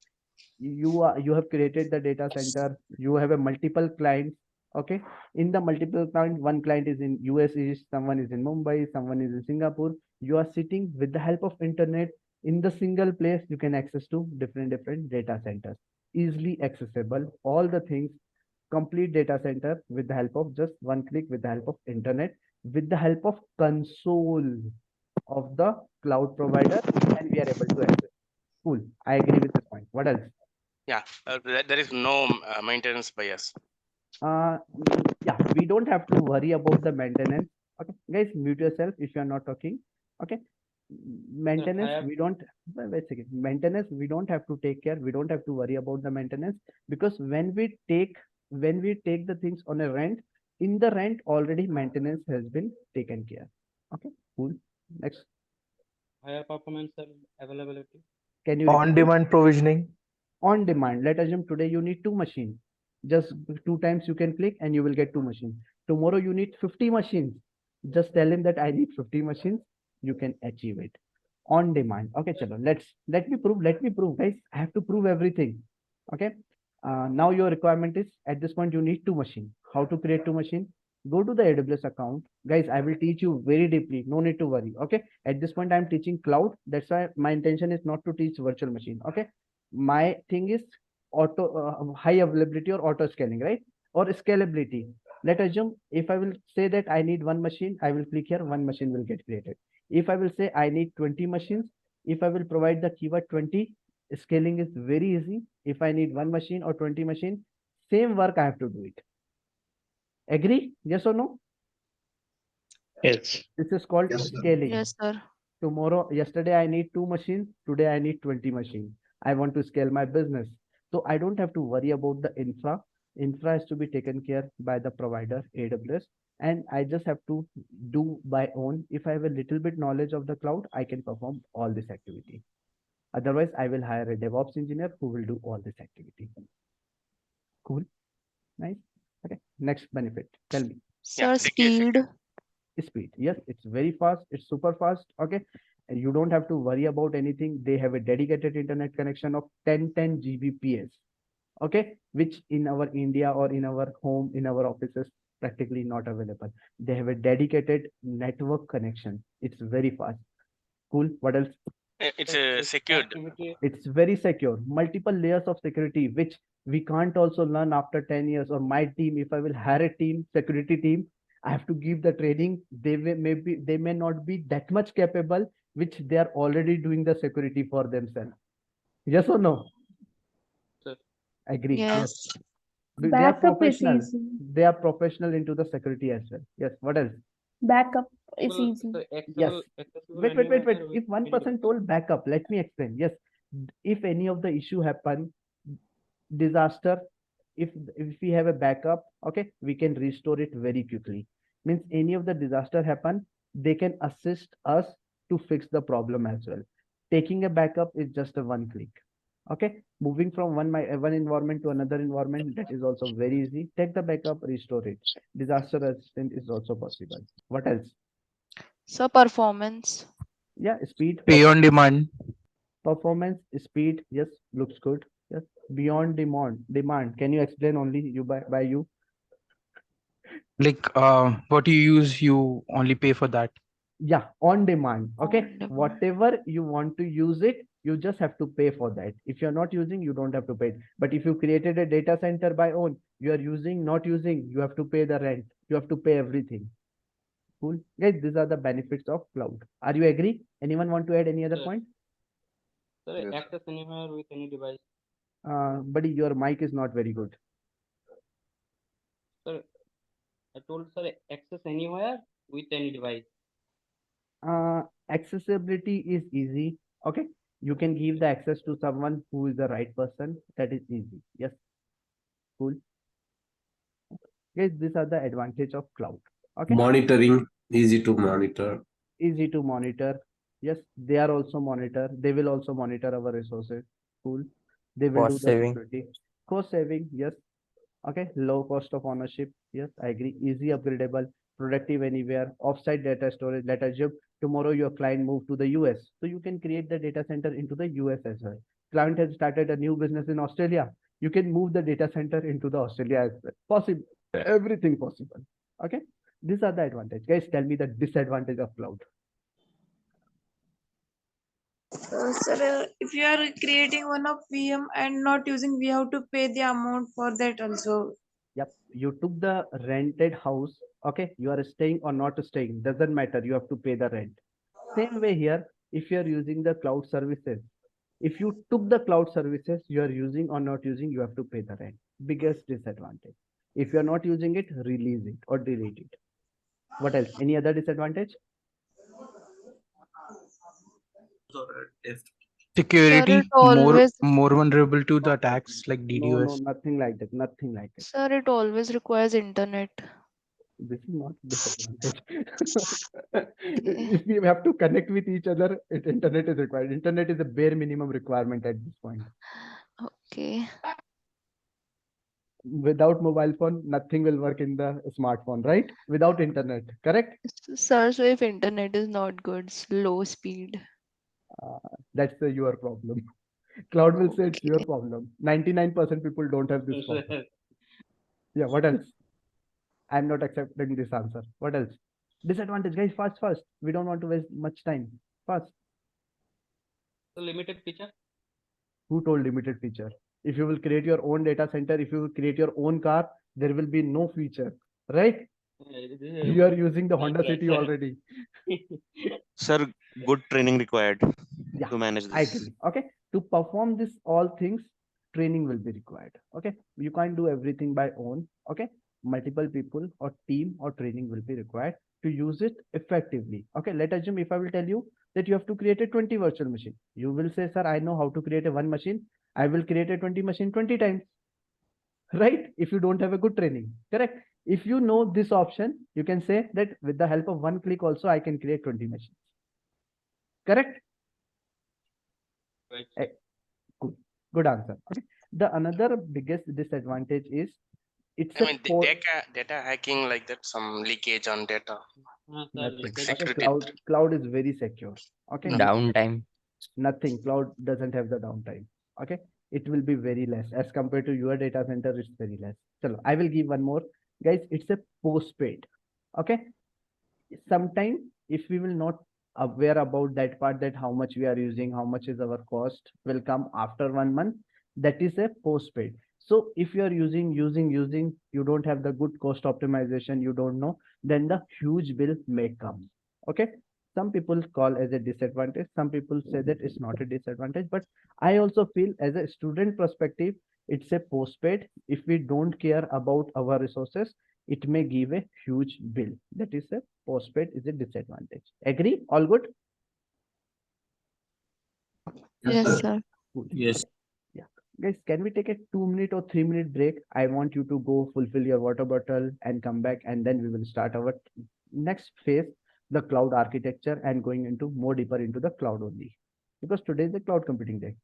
You have created the data center. You have a multiple clients. Okay, in the multiple client, one client is in US, someone is in Mumbai, someone is in Singapore. You are sitting with the help of internet in the single place. You can access to different data centers, easily accessible. All the things, complete data center with the help of just one click, with the help of internet, with the help of console of the cloud provider, and we are able to access. Cool. I agree with this point. What else? Yeah, there is no maintenance bias. Yeah, we don't have to worry about the maintenance. Okay, guys, mute yourself if you are not talking. Okay, maintenance, we don't, wait a second. Maintenance, we don't have to take care. We don't have to worry about the maintenance, because when we take the things on a rent, in the rent already maintenance has been taken care. Okay, cool. Next. Higher performance and availability. Can you On demand provisioning. on demand? Let us assume today you need 2 machines. Just 2 times you can click and you will get 2 machines. Tomorrow you need 50 machines. Just tell him that I need 50 machines. You can achieve it on demand. Okay, chalo. Let me prove, guys. I have to prove everything. Okay. Now your requirement is, at this point you need 2 machines. How to create 2 machines? Go to the AWS account, guys. I will teach you very deeply. No need to worry. Okay. At this point I'm teaching cloud. That's why my intention is not to teach virtual machine. Okay. My thing is high availability or auto scaling, right? Or scalability. Let us assume if I will say that I need 1 machine, I will click here, 1 machine will get created. If I will say I need 20 machines, if I will provide the keyword 20, scaling is very easy. If I need 1 machine or 20 machine, same work I have to do it. Agree? Yes or no? Yes. This is called scaling. Yes, sir. Yesterday I need 2 machines. Today I need 20 machines. I want to scale my business. So I don't have to worry about the infra. Infra has to be taken care by the provider, AWS. And I just have to do by own. If I have a little bit knowledge of the cloud, I can perform all this activity. Otherwise, I will hire a DevOps engineer who will do all this activity. Cool. Nice. Okay. Next benefit. Tell me. Sir, speed. Speed. Yes, it's very fast. It's super fast. Okay. And you don't have to worry about anything. They have a dedicated internet connection of 10 Gbps. Okay. Which in our India or in our home, in our offices, practically not available. They have a dedicated network connection. It's very fast. Cool. What else? It's secured. It's very secure. Multiple layers of security, which we can't also learn after 10 years. Or my team, if I will hire a team, security team, I have to give the training. They may not be that much capable, which they are already doing the security for themselves. Yes or no? Sir. Agree. Yes. They are Backup is professional. easy. They are professional into the security as well. Yes. What else? Backup is easy. Yes. Wait. If one person told backup, let me explain. Yes. If any of the issue happen, disaster, if we have a backup, okay, we can restore it very quickly. Means any of the disaster happen, they can assist us to fix the problem as well. Taking a backup is just a one click. Okay, moving from one environment to another environment, that is also very easy. Take the backup, restore it. Disaster resistant is also possible. What else? So performance. Yeah, speed. Pay on demand. Performance, speed. Yes, looks good. Yes, beyond demand. Can you explain only you by you? Like what you use, you only pay for that. Yeah, on demand. Okay, On demand. whatever you want to use it, you just have to pay for that. If you're not using, you don't have to pay. But if you created a data center by own, you are using, not using, you have to pay the rent. You have to pay everything. Cool. Guys, these are the benefits of cloud. Are you agree? Anyone want to add any other Sir. point? Sir, Yes. access anywhere with any device. Buddy, your mic is not very good. Sir, I told sir access anywhere with any device. Accessibility is easy. Okay, you can give the access to someone who is the right person. That is easy. Yes. Cool. Guys, these are the advantage of cloud. Okay, Monitoring, easy to monitor. easy to monitor. Yes, they are also monitor. They will also monitor our resources. Cool. They will Cost do the saving. security. Cost saving. Yes. Okay. Low cost of ownership. Yes, I agree. Easy upgradable, productive anywhere, offsite data storage. Let us assume tomorrow your client move to the US. So you can create the data center into the US as well. Client has started a new business in Australia. You can move the data center into the Australia as well. Possible. Everything possible. Okay. These are the advantage. Guys, tell me the disadvantage of cloud. Sir, if you are creating one of VM and not using, we have to pay the amount for that also. Yep, you took the rented house. Okay, you are staying or not staying, doesn't matter. You have to pay the rent. Same way here, if you are using the cloud services, if you took the cloud services, you are using or not using, you have to pay the rent. Biggest disadvantage. If you are not using it, release it or delete it. What else? Any other disadvantage? Security, Sir, it always, more vulnerable to the attacks like No, DDoS. nothing like that. Nothing like that. sir, it always requires internet. This is not disadvantage. If we have to connect with each other, internet is required. Internet is a bare minimum requirement at this point. Okay. Without mobile phone, nothing will work in the smartphone, right? Without internet, correct? Sir, so if internet is not good, slow speed. That's your problem. Cloud will say it's your problem. 99% people don't have this problem. Yeah, what else? I'm not accepting this answer. What else? Disadvantage, guys, fast. We don't want to waste much time. Fast. So limited feature. Who told limited feature? If you will create your own data center, if you will create your own car, there will be no feature, right? You are using the Honda City already. Sir, good training required Yeah, to manage this. I agree. Okay, to perform this all things, training will be required. Okay, you can't do everything by own. Okay, multiple people or team or training will be required to use it effectively. Okay, let us assume if I will tell you that you have to create a 20 virtual machine, you will say, sir, I know how to create a one machine. I will create a 20 machine 20 times. Right? If you don't have a good training, correct? If you know this option, you can say that with the help of one click also, I can create 20 machines. Correct? Right. Good answer. Okay. The another biggest disadvantage is it's I mean, data hacking like that, some leakage on data. Sir, Nothing. like Okay, Security. cloud is very secure. Okay, Downtime. nothing. Cloud doesn't have the downtime. Okay, it will be very less as compared to your data center. It's very less. So I will give one more, guys. It's a postpaid. Okay, sometime if we will not aware about that part, that how much we are using, how much is our cost, will come after 1 month. That is a postpaid. So if you are using, you don't have the good cost optimization, you don't know, then the huge bill may come. Okay, some people call as a disadvantage, some people say that it's not a disadvantage, but I also feel as a student perspective, it's a postpaid. If we don't care about our resources, it may give a huge bill. That is a postpaid is a disadvantage. Agree? All good? Yes, sir. Good. Yes. Yeah. Guys, can we take a 2 minute or 3 minute break? I want you to go fulfill your water bottle and come back, and then we will start our next phase, the cloud architecture, and going into more deeper into the cloud only. Because today is the cloud computing day.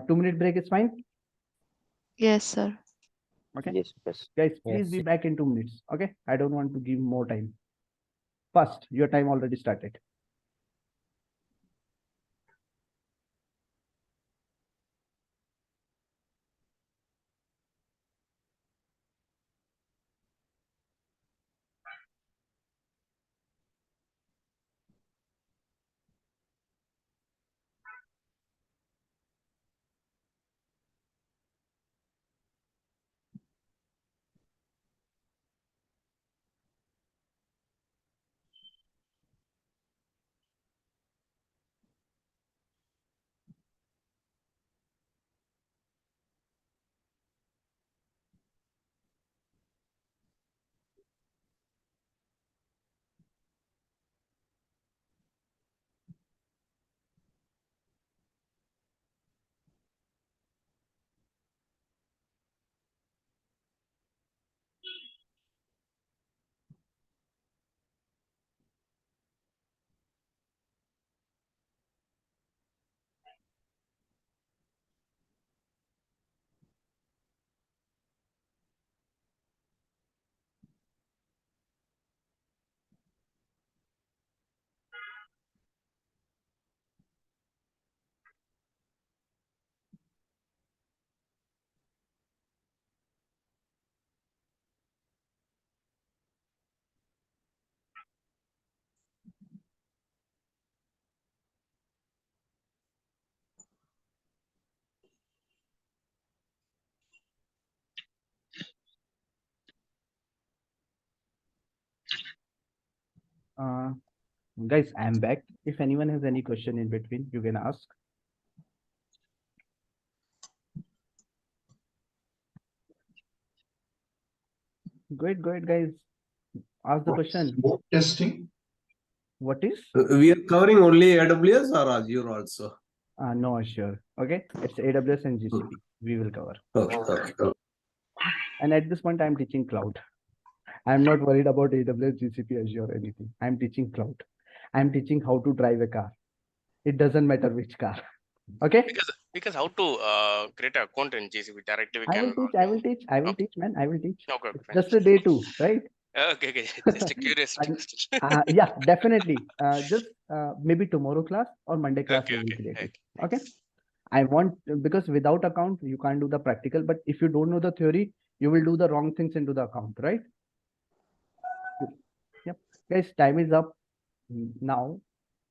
2 minute break is fine. Yes, sir. Okay. Yes, yes. Guys, please Yes. be back in 2 minutes. Okay. I don't want to give more time. First, your time already started. Guys, I'm back. If anyone has any question in between, you can ask. Go ahead, guys. Ask the question. Smoke testing. What is? We are covering only AWS or Azure also. No, sure. Okay, it's AWS and GCP. We will cover. Okay. And at this point, I'm teaching cloud. I'm not worried about AWS, GCP, Azure, or anything. I'm teaching cloud. I'm teaching how to drive a car. It doesn't matter which car. Okay. Because how to create an account in GCP directly we I can. will teach, man. I will teach. Okay, It's fine. just a day 2, right? Okay. Just a curiosity And, question. yeah, definitely. Just maybe tomorrow class or Monday class we will Okay. create it. Thanks. Okay. I want, because without account you can't do the practical, but if you don't know the theory, you will do the wrong things into the account, right? Yep. Guys, time is up. Now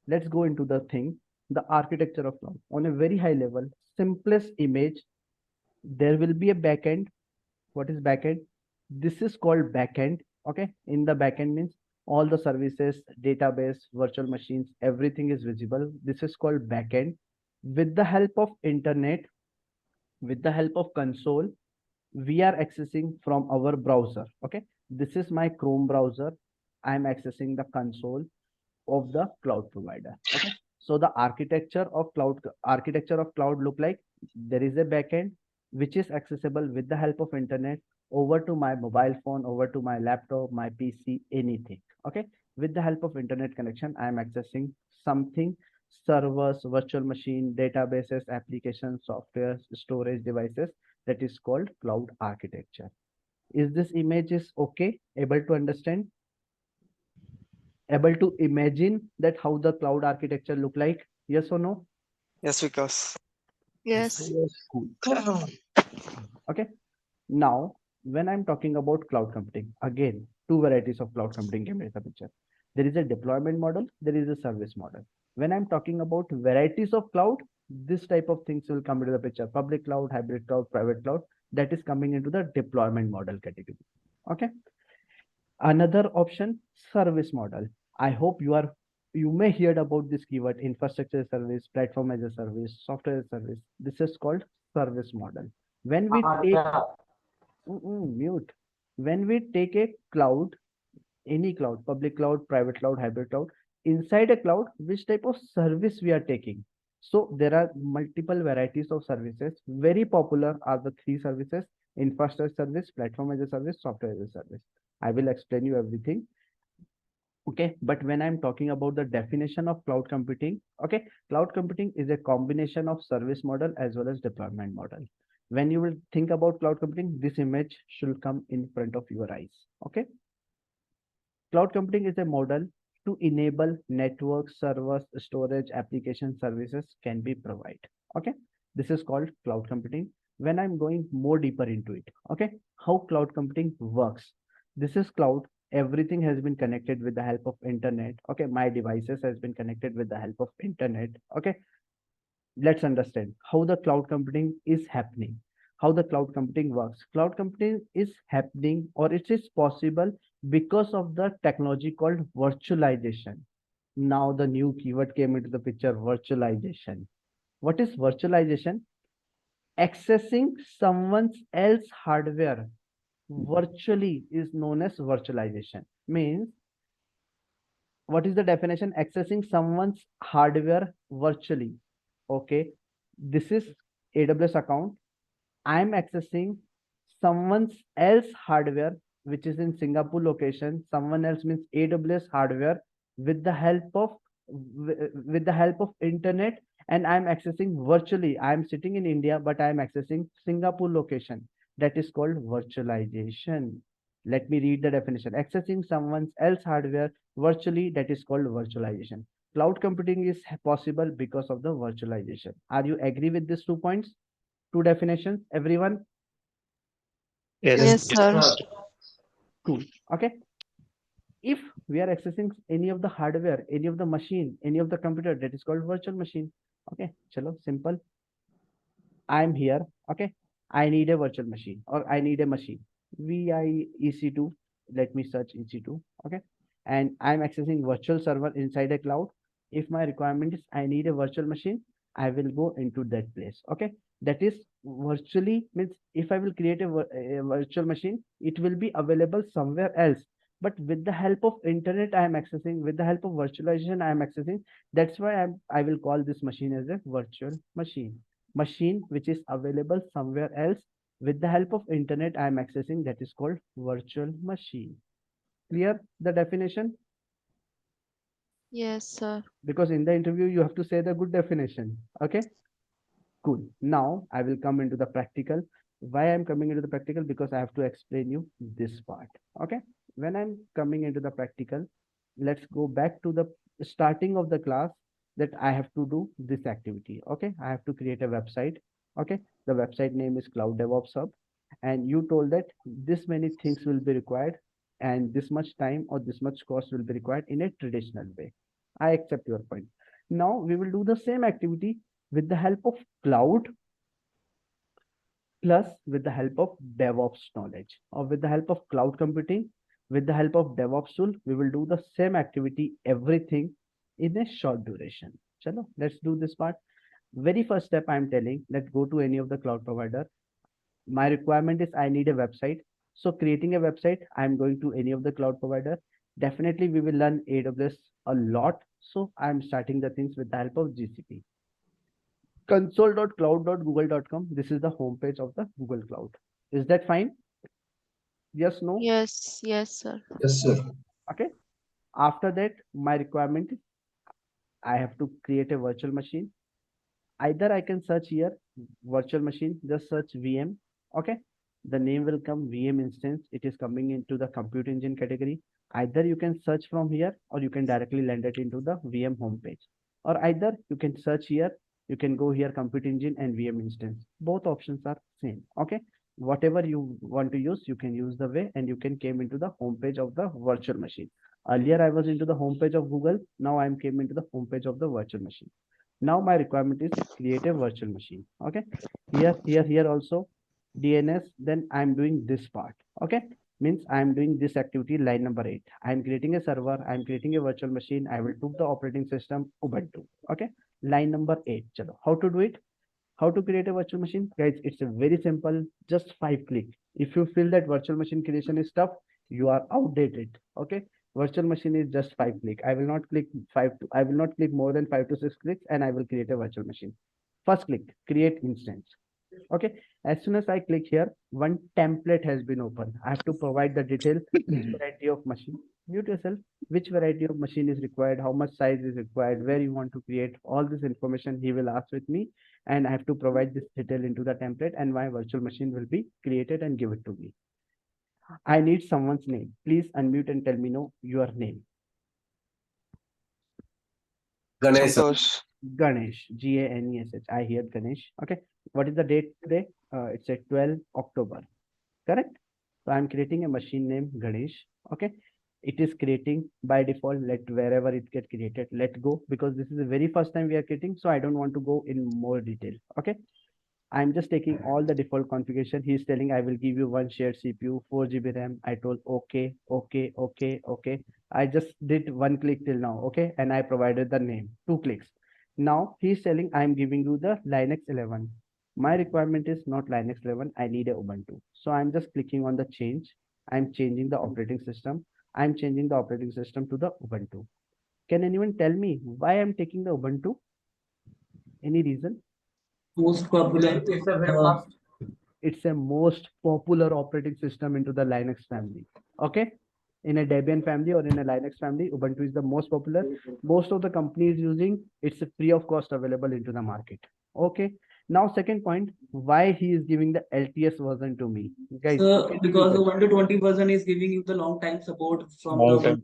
let's go into the thing, the architecture of cloud. On a very high level, simplest image, there will be a backend. What is backend? This is called backend. Okay, in the backend means all the services, database, virtual machines, everything is visible. This is called backend. With the help of internet, with the help of console, we are accessing from our browser. Okay, this is my Chrome browser. I'm accessing the console of the cloud provider. Okay, so the architecture of cloud look like, there is a backend which is accessible with the help of internet over to my mobile phone, over to my laptop, my PC, anything. Okay, with the help of internet connection, I am accessing something, servers, virtual machine, databases, applications, software, storage devices. That is called cloud architecture. Is this image is okay? Able to understand? Able to imagine that how the cloud architecture look like? Yes or no? Yes, Vikas. Yes. Cool. Okay. Now, when I'm talking about cloud computing, again, two varieties of cloud computing came into the picture. There is a deployment model, there is a service model. When I'm talking about varieties of cloud, this type of things will come into the picture. Public cloud, hybrid cloud, private cloud, that is coming into the deployment model category. Okay. Another option, service model. I hope you may heard about this keyword, infrastructure as a service, platform as a service, software as a service. This is called service model. When we take mute. When we take a cloud, any cloud, public cloud, private cloud, hybrid cloud, inside a cloud, which type of service we are taking? So there are multiple varieties of services. Very popular are the three services: infrastructure service, platform as a service, software as a service. I will explain you everything. Okay, but when I'm talking about the definition of cloud computing, okay, cloud computing is a combination of service model as well as deployment model. When you will think about cloud computing, this image should come in front of your eyes. Okay, cloud computing is a model to enable network, servers, storage, application services can be provided. Okay, this is called cloud computing. When I'm going more deeper into it, okay, how cloud computing works. This is cloud. Everything has been connected with the help of internet. Okay, my devices has been connected with the help of internet. Okay, let's understand how the cloud computing is happening, how the cloud computing works. Cloud computing is happening, or it is possible because of the technology called virtualization. Now the new keyword came into the picture, virtualization. What is virtualization? Accessing someone else's hardware virtually is known as virtualization. Means, what is the definition? Accessing someone's hardware virtually. Okay, this is AWS account. I'm accessing someone else hardware which is in Singapore location. Someone else means AWS hardware with the help of internet, and I'm accessing virtually. I'm sitting in India, but I'm accessing Singapore location. That is called virtualization. Let me read the definition. Accessing someone else hardware virtually, that is called virtualization. Cloud computing is possible because of the virtualization. Are you agree with these 2 points? 2 definitions, everyone? Yes, sir. Cool. Okay. If we are accessing any of the hardware, any of the machine, any of the computer, that is called virtual machine. Okay, chalo, simple. I'm here. Okay, I need a virtual machine, or I need a machine. VI EC2. Let me search EC2. Okay, and I'm accessing virtual server inside a cloud. If my requirement is I need a virtual machine, I will go into that place. Okay, that is virtually means if I will create a virtual machine, it will be available somewhere else. But with the help of internet, I am accessing. With the help of virtualization, I am accessing. That's why I will call this machine as a virtual machine. Machine which is available somewhere else. With the help of internet, I am accessing. That is called virtual machine. Clear the definition? Yes, sir. Because in the interview, you have to say the good definition. Okay. Cool. Now I will come into the practical. Why I'm coming into the practical? Because I have to explain you this part. Okay. When I'm coming into the practical, let's go back to the starting of the class that I have to do this activity. Okay. I have to create a website. Okay. The website name is CloudDevOpsHub. And you told that this many things will be required and this much time or this much cost will be required in a traditional way. I accept your point. Now we will do the same activity with the help of cloud plus with the help of DevOps knowledge, or with the help of cloud computing, with the help of DevOps tool. We will do the same activity, everything in a short duration. Chalo, let's do this part. Very first step I'm telling, let's go to any of the cloud provider. My requirement is I need a website. So creating a website, I'm going to any of the cloud provider. Definitely we will learn AWS a lot. So I'm starting the things with the help of GCP. Console.cloud.google.com. This is the homepage of the Google Cloud. Is that fine? Yes, no? Yes, yes, sir. Yes, sir. Okay. After that, my requirement is I have to create a virtual machine. Either I can search here, virtual machine, just search VM. Okay. the name will come VM instance. It is coming into the compute engine category. Either you can search from here or you can directly land it into the VM homepage. Or either you can search here, you can go here, compute engine and VM instance. Both options are same. Okay. Whatever you want to use, you can use the way and you can came into the homepage of the virtual machine. Earlier I was into the homepage of Google. Now I came into the homepage of the virtual machine. Now my requirement is create a virtual machine. Okay. Here also DNS. Then I'm doing this part. Okay. Means I'm doing this activity line number 8. I'm creating a server. I'm creating a virtual machine. I will took the operating system Ubuntu. Okay. Line number 8. Chalo. How to do it? How to create a virtual machine? Guys, it's a very simple, just 5 click. If you feel that virtual machine creation is tough, you are outdated. Okay. Virtual machine is just 5 click. I will not click I will not click more than 5 to 6 clicks and I will create a virtual machine. First click, create instance. Okay. As soon as I click here, one template has been opened. I have to provide the detail, variety of machine. Mute yourself. Which variety of machine is required, how much size is required, where you want to create, all this information he will ask with me, and I have to provide this detail into the template, and my virtual machine will be created and give it to me. I need someone's name. Please unmute and tell me your name. Ganesh. Ganesh, Ganesh. I hear Ganesh. Okay. What is the date today? It's a 12 October. Correct? So I'm creating a machine name Ganesh. Okay. It is creating by default. Let wherever it get created, let go, because this is the very first time we are creating. So I don't want to go in more detail. Okay. I'm just taking all the default configuration. He's telling I will give you one shared CPU, 4 GB RAM. I told okay. I just did one click till now. Okay. And I provided the name, 2 clicks. Now he's telling I'm giving you the Linux 11. My requirement is not Linux 11. I need a Ubuntu. So I'm just clicking on the change. I'm changing the operating system. I'm changing the operating system to the Ubuntu. Can anyone tell me why I'm taking the Ubuntu? Any reason? Most popular. It's a most popular operating system into the Linux family. Okay. In a Debian family or in a Linux family, Ubuntu is the most popular. Most of the companies using it's free of cost available into the market. Okay. Now, second point, why he is giving the LTS version to me, guys? Because the 1 to 20 version is giving you the long time support from the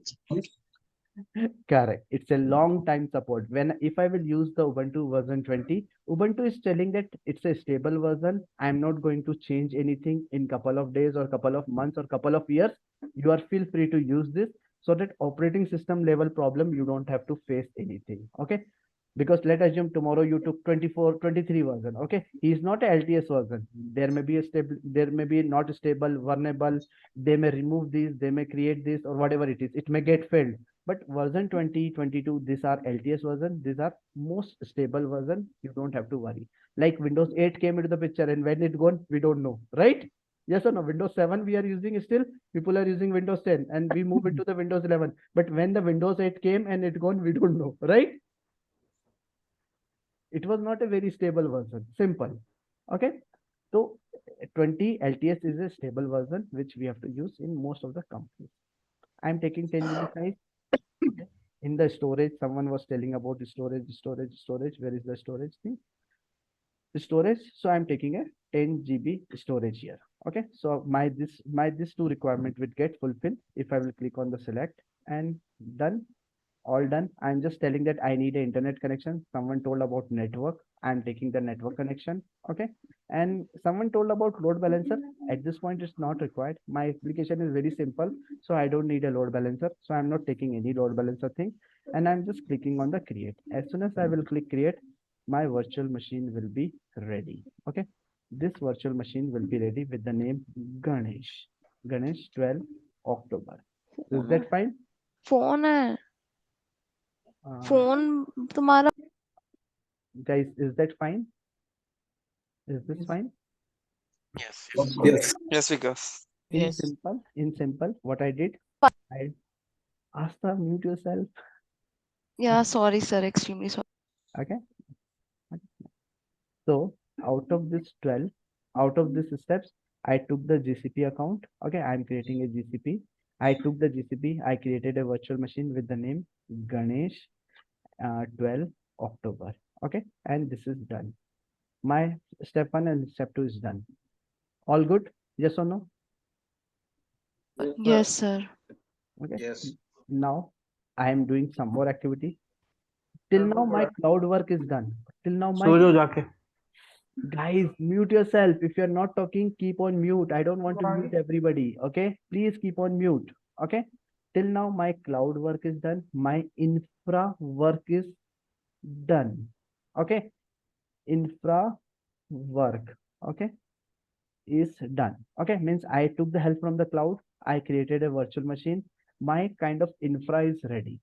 Correct. It's a long time support. If I will use the Ubuntu version 20, Ubuntu is telling that it's a stable version. I'm not going to change anything in couple of days or couple of months or couple of years. You are feel free to use this, so that operating system level problem, you don't have to face anything. Okay. Because let's assume tomorrow you took 23 version. Okay. He is not a LTS version. There may be a stable, there may be not stable, vulnerable. They may remove this, they may create this or whatever it is. It may get failed. But version 20, 22, these are LTS version. These are most stable version. You don't have to worry. Like Windows 8 came into the picture and when it gone, we don't know, right? Yes or no? Windows 7 we are using still. People are using Windows 10 and we move into the Windows 11. But when the Windows 8 came and it gone, we don't know, right? It was not a very stable version. Simple. Okay. So 20 LTS is a stable version which we have to use in most of the companies. I'm taking 10 GB size. In the storage, someone was telling about the storage. Where is the storage thing? The storage. So I'm taking a 10 GB storage here. Okay. So my this two requirement will get fulfilled if I will click on the select and done. All done. I'm just telling that I need an internet connection. Someone told about network. I'm taking the network connection. Okay. And someone told about load balancer. At this point, it's not required. My application is very simple. So I don't need a load balancer. So I'm not taking any load balancer thing. And I'm just clicking on the create. As soon as I will click create, my virtual machine will be ready. Okay. This virtual machine will be ready with the name Ganesh. Ganesh 12 October. Is that fine? phone है phone तुम्हारा guys, is that fine? Is this fine? Yes. Yes, Vikas. In simple, what I did, I Asta, mute yourself. Yeah, sorry sir, extremely sorry. Okay. So out of this 12, out of these steps, I took the GCP account. Okay, I'm creating a GCP. I took the GCP. I created a virtual machine with the name Ganesh 12 October. Okay, and this is done. My step 1 and step 2 is done. All good. Yes or no? Yes, sir. Okay. Yes. Now I am doing some more activity. Till now my cloud work is done. Till now my guys, mute yourself. If you're not talking, keep on mute. I don't want to mute everybody. Okay. Please keep on mute. Okay. Till now my cloud work is done. My infra work is done. Okay. Infra work. Okay. Is done. Okay. Means I took the help from the cloud. I created a virtual machine. My kind of infra is ready.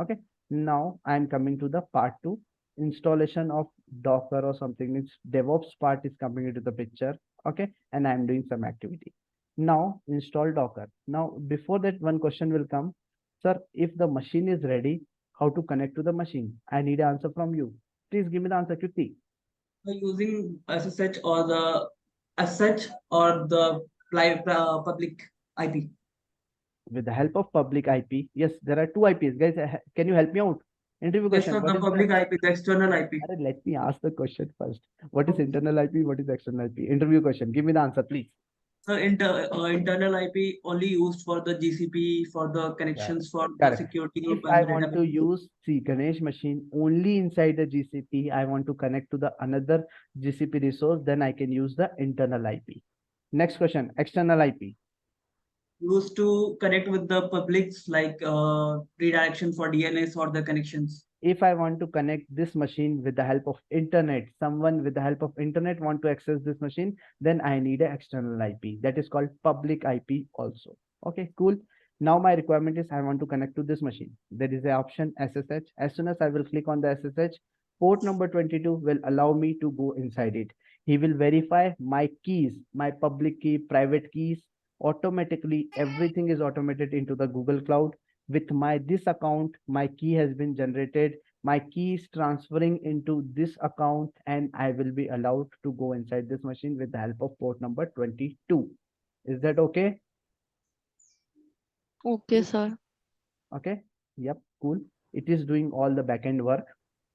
Okay. Now I'm coming to the part 2, installation of Docker or something. Means DevOps part is coming into the picture. Okay. And I'm doing some activity. Now install Docker. Now before that, one question will come. Sir, if the machine is ready, how to connect to the machine? I need an answer from you. Please give me the answer quickly. Using SSH or the SSH or the public IP. With the help of public IP. Yes, there are 2 IPs. Guys, can you help me out? Interview Yes, question. sir, What the is public IP, the external IP. Let me ask the question first. What is internal IP? What is external IP? Interview question. Give me the answer, please. So internal IP only used for the GCP, for the connections, for the Correct. security If group I and the want to database. use Ganesh machine only inside the GCP, I want to connect to the another GCP resource, then I can use the internal IP. Next question, external IP. Used to connect with the publics like redirection for DNS or the connections. If I want to connect this machine with the help of internet, someone with the help of internet want to access this machine, then I need an external IP. That is called public IP also. Okay, cool. Now my requirement is I want to connect to this machine. There is an option SSH. As soon as I will click on the SSH, port number 22 will allow me to go inside it. He will verify my keys, my public key, private keys. Automatically, everything is automated into the Google Cloud. With my this account, my key has been generated. My key is transferring into this account, and I will be allowed to go inside this machine with the help of port number 22. Is that okay? Okay, sir. Okay. Yep. Cool. It is doing all the backend work.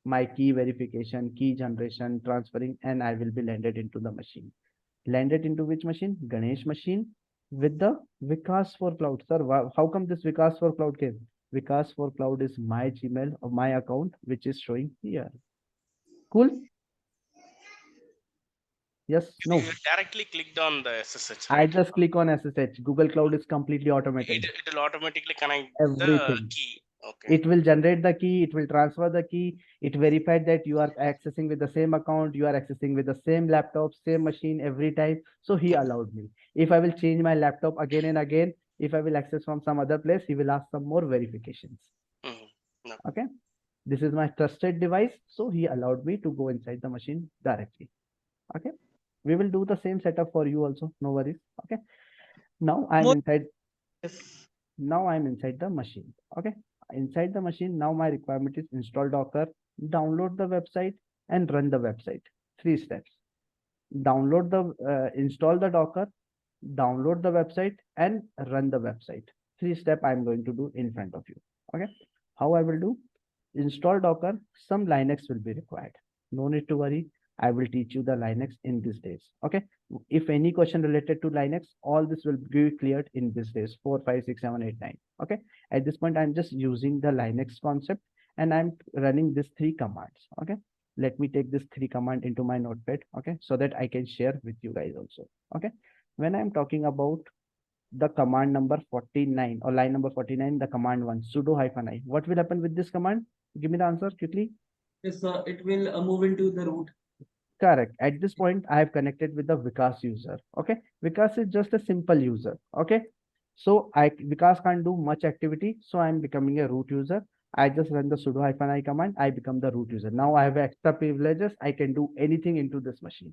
My key verification, key generation, transferring, and I will be landed into the machine. Landed into which machine? Ganesh machine with the Vikas for Cloud. Sir, how come this Vikas for Cloud came? Vikas for Cloud is my Gmail or my account, which is showing here. Cool. Yes. No. You directly clicked on the SSH. I just click on SSH. Google Cloud is completely automated. It will automatically connect Everything. the key. Okay. It will generate the key. It will transfer the key. It verified that you are accessing with the same account. You are accessing with the same laptop, same machine every time. So he allowed me. If I will change my laptop again and again, if I will access from some other place, he will ask some more verifications. No. Okay. This is my trusted device. So he allowed me to go inside the machine directly. Okay. We will do the same setup for you also. No worries. Okay. Now I'm inside. Now I'm inside the machine. Okay. Inside the machine, now my requirement is install Docker, download the website, and run the website. 3 steps. Download the, install the Docker, download the website, and run the website. 3 steps I'm going to do in front of you. Okay. How I will do? Install Docker, some Linux will be required. No need to worry. I will teach you the Linux in these days. Okay. If any question related to Linux, all this will be cleared in these days, 4, 5, 6, 7, 8, 9. Okay. At this point, I'm just using the Linux concept and I'm running these 3 commands. Okay. Let me take this 3 command into my notepad. Okay. So that I can share with you guys also. Okay. When I'm talking about the command number 49 or line number 49, the command 1, sudo -i. What will happen with this command? Give me the answer quickly. Yes, it will move into the root. Correct. At this point, I have connected with the Vikas user. Okay. Vikas is just a simple user. Okay. So Vikas can't do much activity. So I'm becoming a root user. I just run the sudo -i command. I become the root user. Now I have extra privileges. I can do anything into this machine.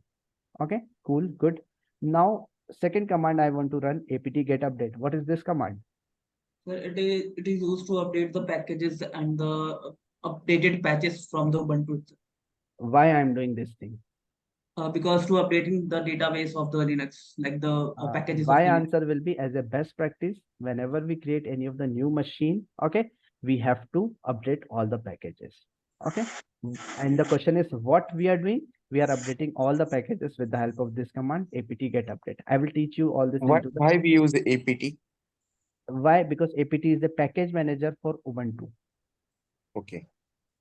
Okay. Cool. Good. Now, second command I want to run apt get update. What is this command? So it is used to update the packages and the updated patches from the Ubuntu. Why I'm doing this thing? Because to updating the database of the Linux, like the packages. My answer will be as a best practice. Whenever we create any of the new machine, okay, we have to update all the packages. Okay. And the question is what we are doing? We are updating all the packages with the help of this command apt get update. I will teach you all this. Why we use apt? Why? Because apt is the package manager for Ubuntu. Okay.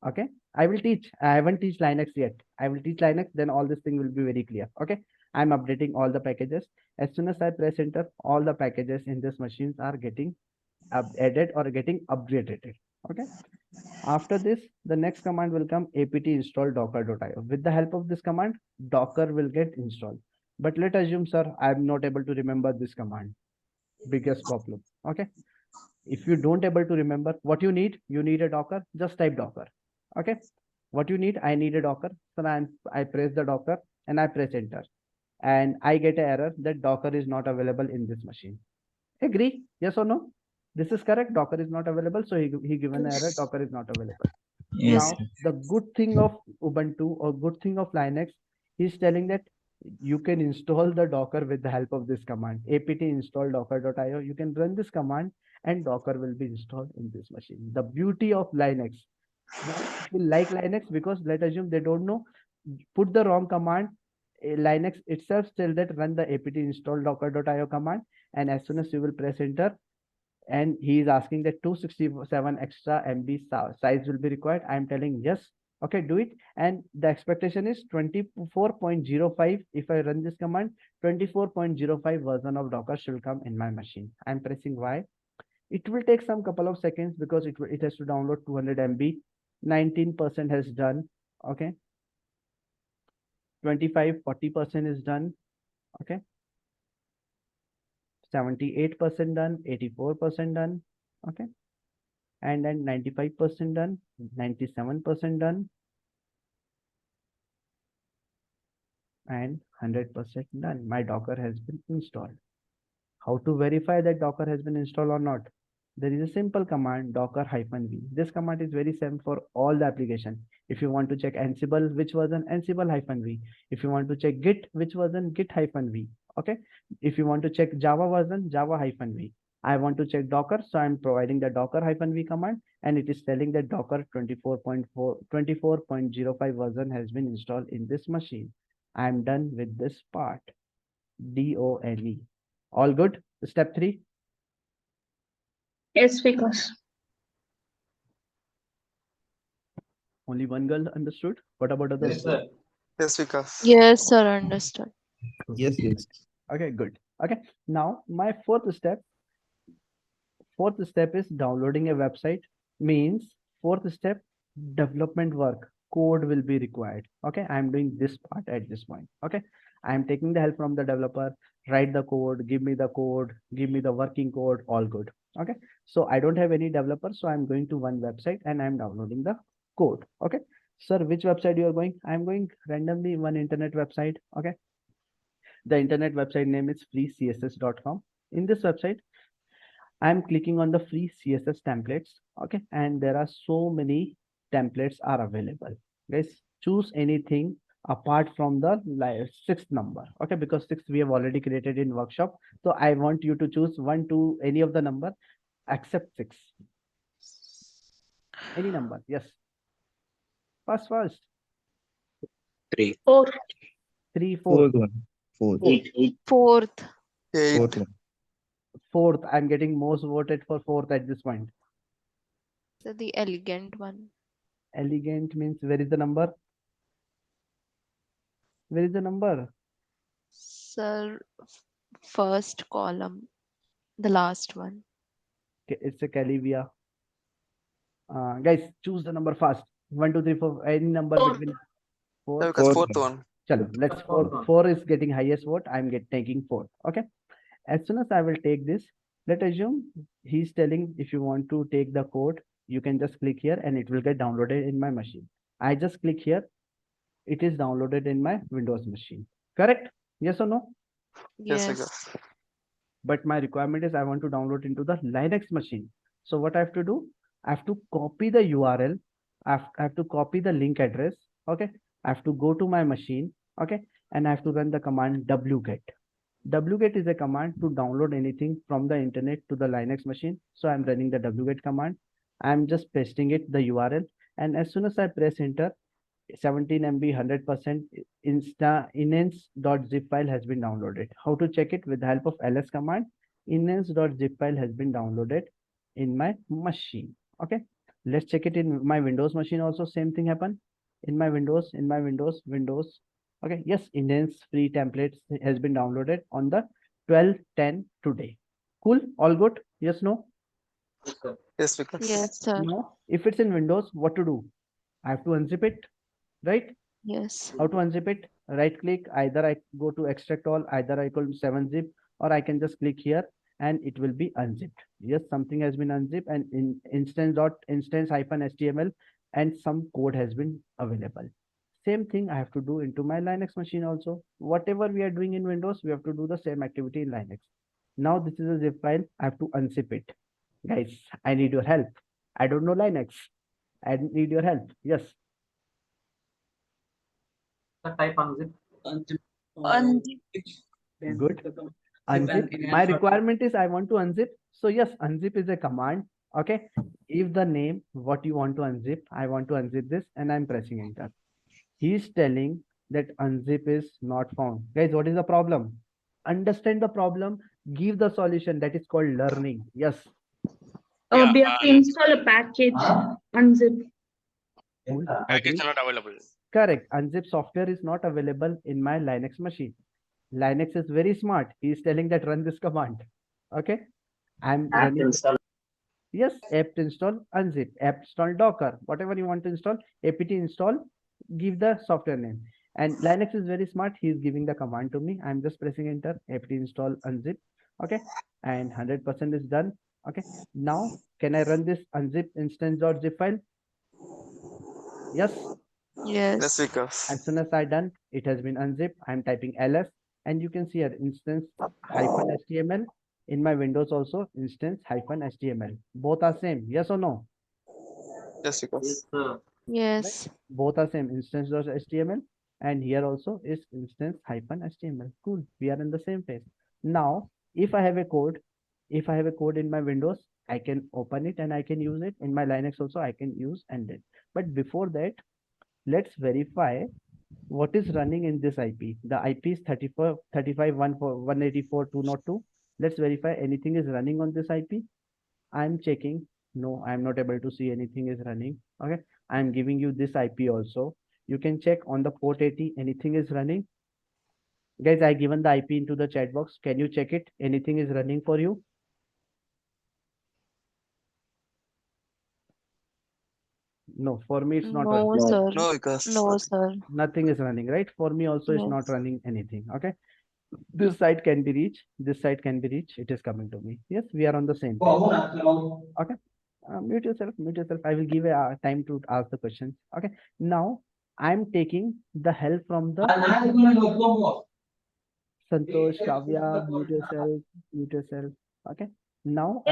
Okay. I will teach. I haven't teach Linux yet. I will teach Linux, then all this thing will be very clear. Okay. I'm updating all the packages. As soon as I press enter, all the packages in this machines are getting added or getting upgraded. Okay. After this, the next command will come apt install docker.io. With the help of this command, Docker will get installed. But let's assume, sir, I'm not able to remember this command. Biggest problem. Okay. If you don't able to remember what you need a Docker, just type Docker. Okay. What you need, I need a Docker. So I press the Docker and I press enter. And I get an error that Docker is not available in this machine. Agree? Yes or no? This is correct. Docker is not available. So he given an error. Docker is not available. Yes. Now, the good thing of Ubuntu or good thing of Linux, he's telling that you can install the Docker with the help of this command, apt install docker.io. You can run this command and Docker will be installed in this machine. The beauty of Linux. People like Linux because let's assume they don't know, put the wrong command. Linux itself tells that run the apt install docker.io command, and as soon as you will press enter, and he is asking that 267 extra MB size will be required. I am telling yes. Okay, do it. And the expectation is 24.05. If I run this command, 24.05 version of Docker should come in my machine. I'm pressing Y. It will take some couple of seconds because it has to download 200 MB. 19% has done. Okay. 40% is done. Okay. 78% done, 84% done. Okay. And then 95% done, 97% done, and 100% done. My Docker has been installed. How to verify that Docker has been installed or not? There is a simple command, docker-v. This command is very same for all the application. If you want to check Ansible, which version, Ansible-v. If you want to check Git, which version, Git-v. Okay. If you want to check Java version, Java-v. I want to check Docker, so I'm providing the docker-v command, and it is telling that Docker 24.05 version has been installed in this machine. I'm done with this part. DONE. All good? Step 3. Yes, because Only one girl understood. What about others? Yes, sir. Yes, Vikas. Yes, sir, understood. Yes, yes. Okay, good. Okay, now my fourth step is downloading a website. Means fourth step, development work, code will be required. Okay, I'm doing this part at this point. Okay, I'm taking the help from the developer, write the code, give me the working code, all good. Okay, so I don't have any developer, so I'm going to one website and I'm downloading the code. Okay, sir, which website you are going? I'm going randomly one internet website. Okay, the internet website name is freecss.com. In this website, I'm clicking on the free CSS templates. Okay, and there are so many templates are available. Guys, choose anything apart from the 6th number. Okay, because 6 we have already created in workshop. So I want you to choose 1 to any of the number except 6. Any number. Yes. First. 3. 4. 3, 4. Fourth. 8. Fourth. 8. Fourth. I'm getting most voted for fourth at this point. So the elegant one. Elegant means where is the number? Where is the number? Sir, first column, the last one. Okay, it's a Calivia. Guys, choose the number fast. 1, 2, 3, 4. Any number 4. between 4. Yeah, Vikas, fourth one. Chalo, let's 4. 4 is getting highest vote. I'm taking 4. Okay. As soon as I will take this, let's assume he's telling if you want to take the code, you can just click here and it will get downloaded in my machine. I just click here. It is downloaded in my Windows machine. Correct? Yes or no? Yes, Yes. Vikas. But my requirement is I want to download into the Linux machine. So what I have to do? I have to copy the URL. I have to copy the link address. Okay. I have to go to my machine. Okay. And I have to run the command wget. Wget is a command to download anything from the internet to the Linux machine. So I'm running the wget command. I'm just pasting it, the URL. And as soon as I press enter, 17 MB 100% instance.zip file has been downloaded. How to check it? With the help of ls command, instance.zip file has been downloaded in my machine. Okay, let's check it in my Windows machine also. Same thing happen in my Windows, Windows. Okay, yes, instance free templates has been downloaded on the 12/10 today. Cool, all good? Yes, no? Yes, Vikas. Yes, sir. Now, if it's in Windows, what to do? I have to unzip it, right? Yes. How to unzip it? Right click, either I go to extract all, either I go to 7-zip, or I can just click here and it will be unzipped. Yes, something has been unzipped and in instance.instance-html and some code has been available. Same thing I have to do into my Linux machine also. Whatever we are doing in Windows, we have to do the same activity in Linux. Now this is a zip file. I have to unzip it. Guys, I need your help. I don't know Linux. I need your help. Yes. Type unzip. Unzip. Good. Unzip. My requirement is I want to unzip. So yes, unzip is a command. Okay. If the name, what you want to unzip, I want to unzip this and I'm pressing enter. He's telling that unzip is not found. Guys, what is the problem? Understand the problem, give the solution. That is called learning. Yes. We have to install a package, unzip. Package not available. Correct. Unzip software is not available in my Linux machine. Linux is very smart. He is telling that run this command. Okay. I'm running. Yes, apt install unzip, apt install docker, whatever you want to install, apt install, give the software name. And Linux is very smart. He is giving the command to me. I'm just pressing enter, apt install unzip. Okay. And 100% is done. Okay. Now, can I run this unzip instance.zip file? Yes. Yes. Yes, Vikas. As soon as I done, it has been unzipped. I'm typing ls and you can see here instance-html. In my Windows also instance-html. Both are same. Yes or no? Yes, Vikas. Yes. Both are same instance.html and here also is instance-html. Cool. We are in the same page. Now, if I have a code in my Windows, I can open it and I can use it. In my Linux also I can use and it. But before that, let's verify what is running in this IP. The IP is 35.184.202. Let's verify anything is running on this IP. I'm checking. No, I'm not able to see anything is running. Okay. I'm giving you this IP also. You can check on the port 80, anything is running. Guys, I given the IP into the chat box. Can you check it? Anything is running for you? No, for me it's not running. No, sir. No, Vikas. No, sir. Nothing is running, right? For me also it's not Yes. running anything. Okay. This site can be reached. This site can be reached. It is coming to me. Yes, we are on the same page. Okay. Mute yourself. Mute yourself. I will give a time to ask the questions. Okay. Now I'm taking the help from the Santosh, Kavya. Mute yourself. Mute yourself. Okay. Now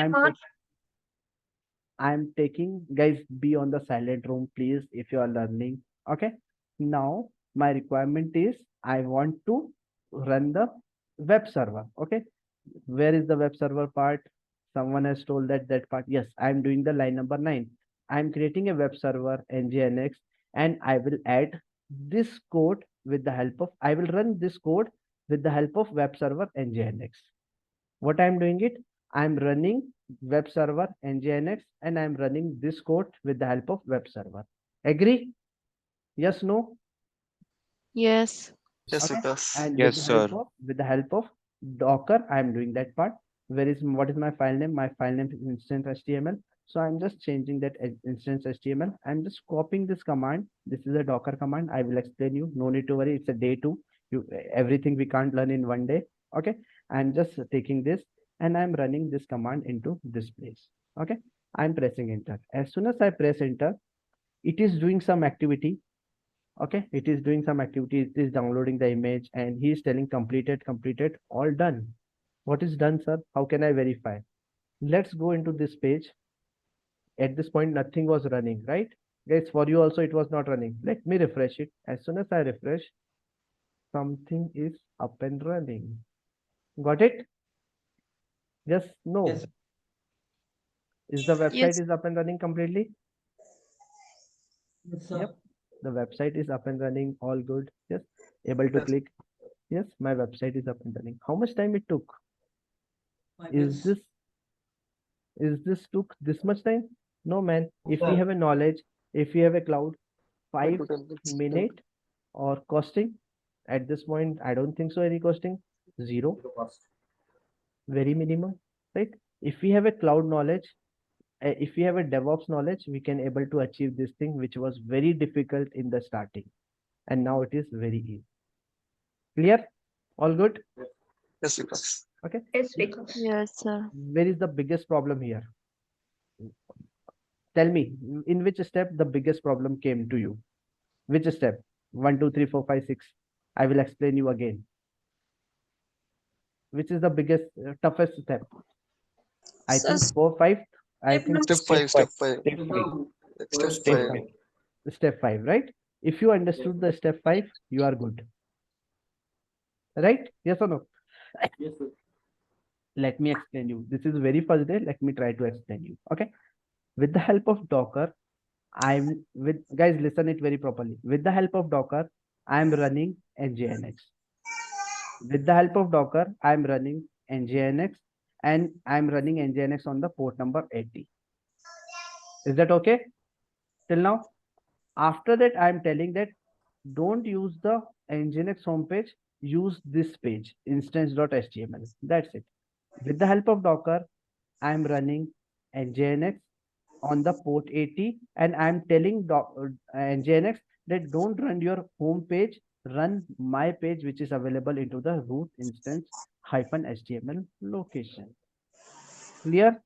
I'm taking, guys, be on the silent room, please, if you are learning. Okay. Now my requirement is I want to run the web server. Okay. Where is the web server part? Someone has told that part. Yes, I'm doing the line number 9. I'm creating a web server nginx and I will add this code with the help of, I will run this code with the help of web server nginx. What I'm doing it, I'm running web server nginx and I'm running this code with the help of web server. Agree? Yes, no? Yes. Yes, Okay. Vikas. And Yes, sir. with the help of Docker, I'm doing that part. What is my file name? My file name is instance.html. So I'm just changing that instance.html. I'm just copying this command. This is a Docker command. I will explain you. No need to worry. It's a day 2. Everything we can't learn in one day. Okay. I'm just taking this and I'm running this command into this place. Okay. I'm pressing enter. As soon as I press enter, it is doing some activity. Okay, it is doing some activity. It is downloading the image and he is telling completed, all done. What is done, sir? How can I verify? Let's go into this page. At this point, nothing was running, right? Guys, for you also, it was not running. Let me refresh it. As soon as I refresh, something is up and running. Got it? Yes, no. Yes. Is the website Yes. is up and running completely? Yes, sir. Yep. The website is up and running, all good. Yes, able to Yes. click. Yes, my website is up and running. How much time it took? 5 Is minutes. this took this much time? No, man. If we Sir. have a knowledge, if we have a cloud, 5 to 10 minutes. minute or costing at this point, I don't think so. Any costing? Zero. Very minimum, right? If we have a cloud knowledge, if we have a DevOps knowledge, we can able to achieve this thing, which was very difficult in the starting, and now it is very easy. Clear? All good? Yes, Vikas. Okay. Yes, Vikas. Yes, sir. Where is the biggest problem here? Tell me, in which step the biggest problem came to you? Which step? 1, 2, 3, 4, 5, 6. I will explain you again. Which is the biggest, toughest step? I Sir, think 4, 5. I think Step 5, step 5. Step 5. Step 5, right? If you understood the step 5, you are good. Right? Yes or no? Yes, sir. Let me explain you. This is very first day. Let me try to explain you. Okay. With the help of Docker, guys, listen it very properly. With the help of Docker, I am running nginx. With the help of Docker, I am running nginx, and I am running nginx on the port number 80. Is that okay? Till now? After that, I am telling that don't use the nginx homepage, use this page, instance.html. That's it. With the help of Docker, I am running nginx on the port 80, and I am telling nginx that don't run your home page, run my page, which is available into the root instance -html location. Clear?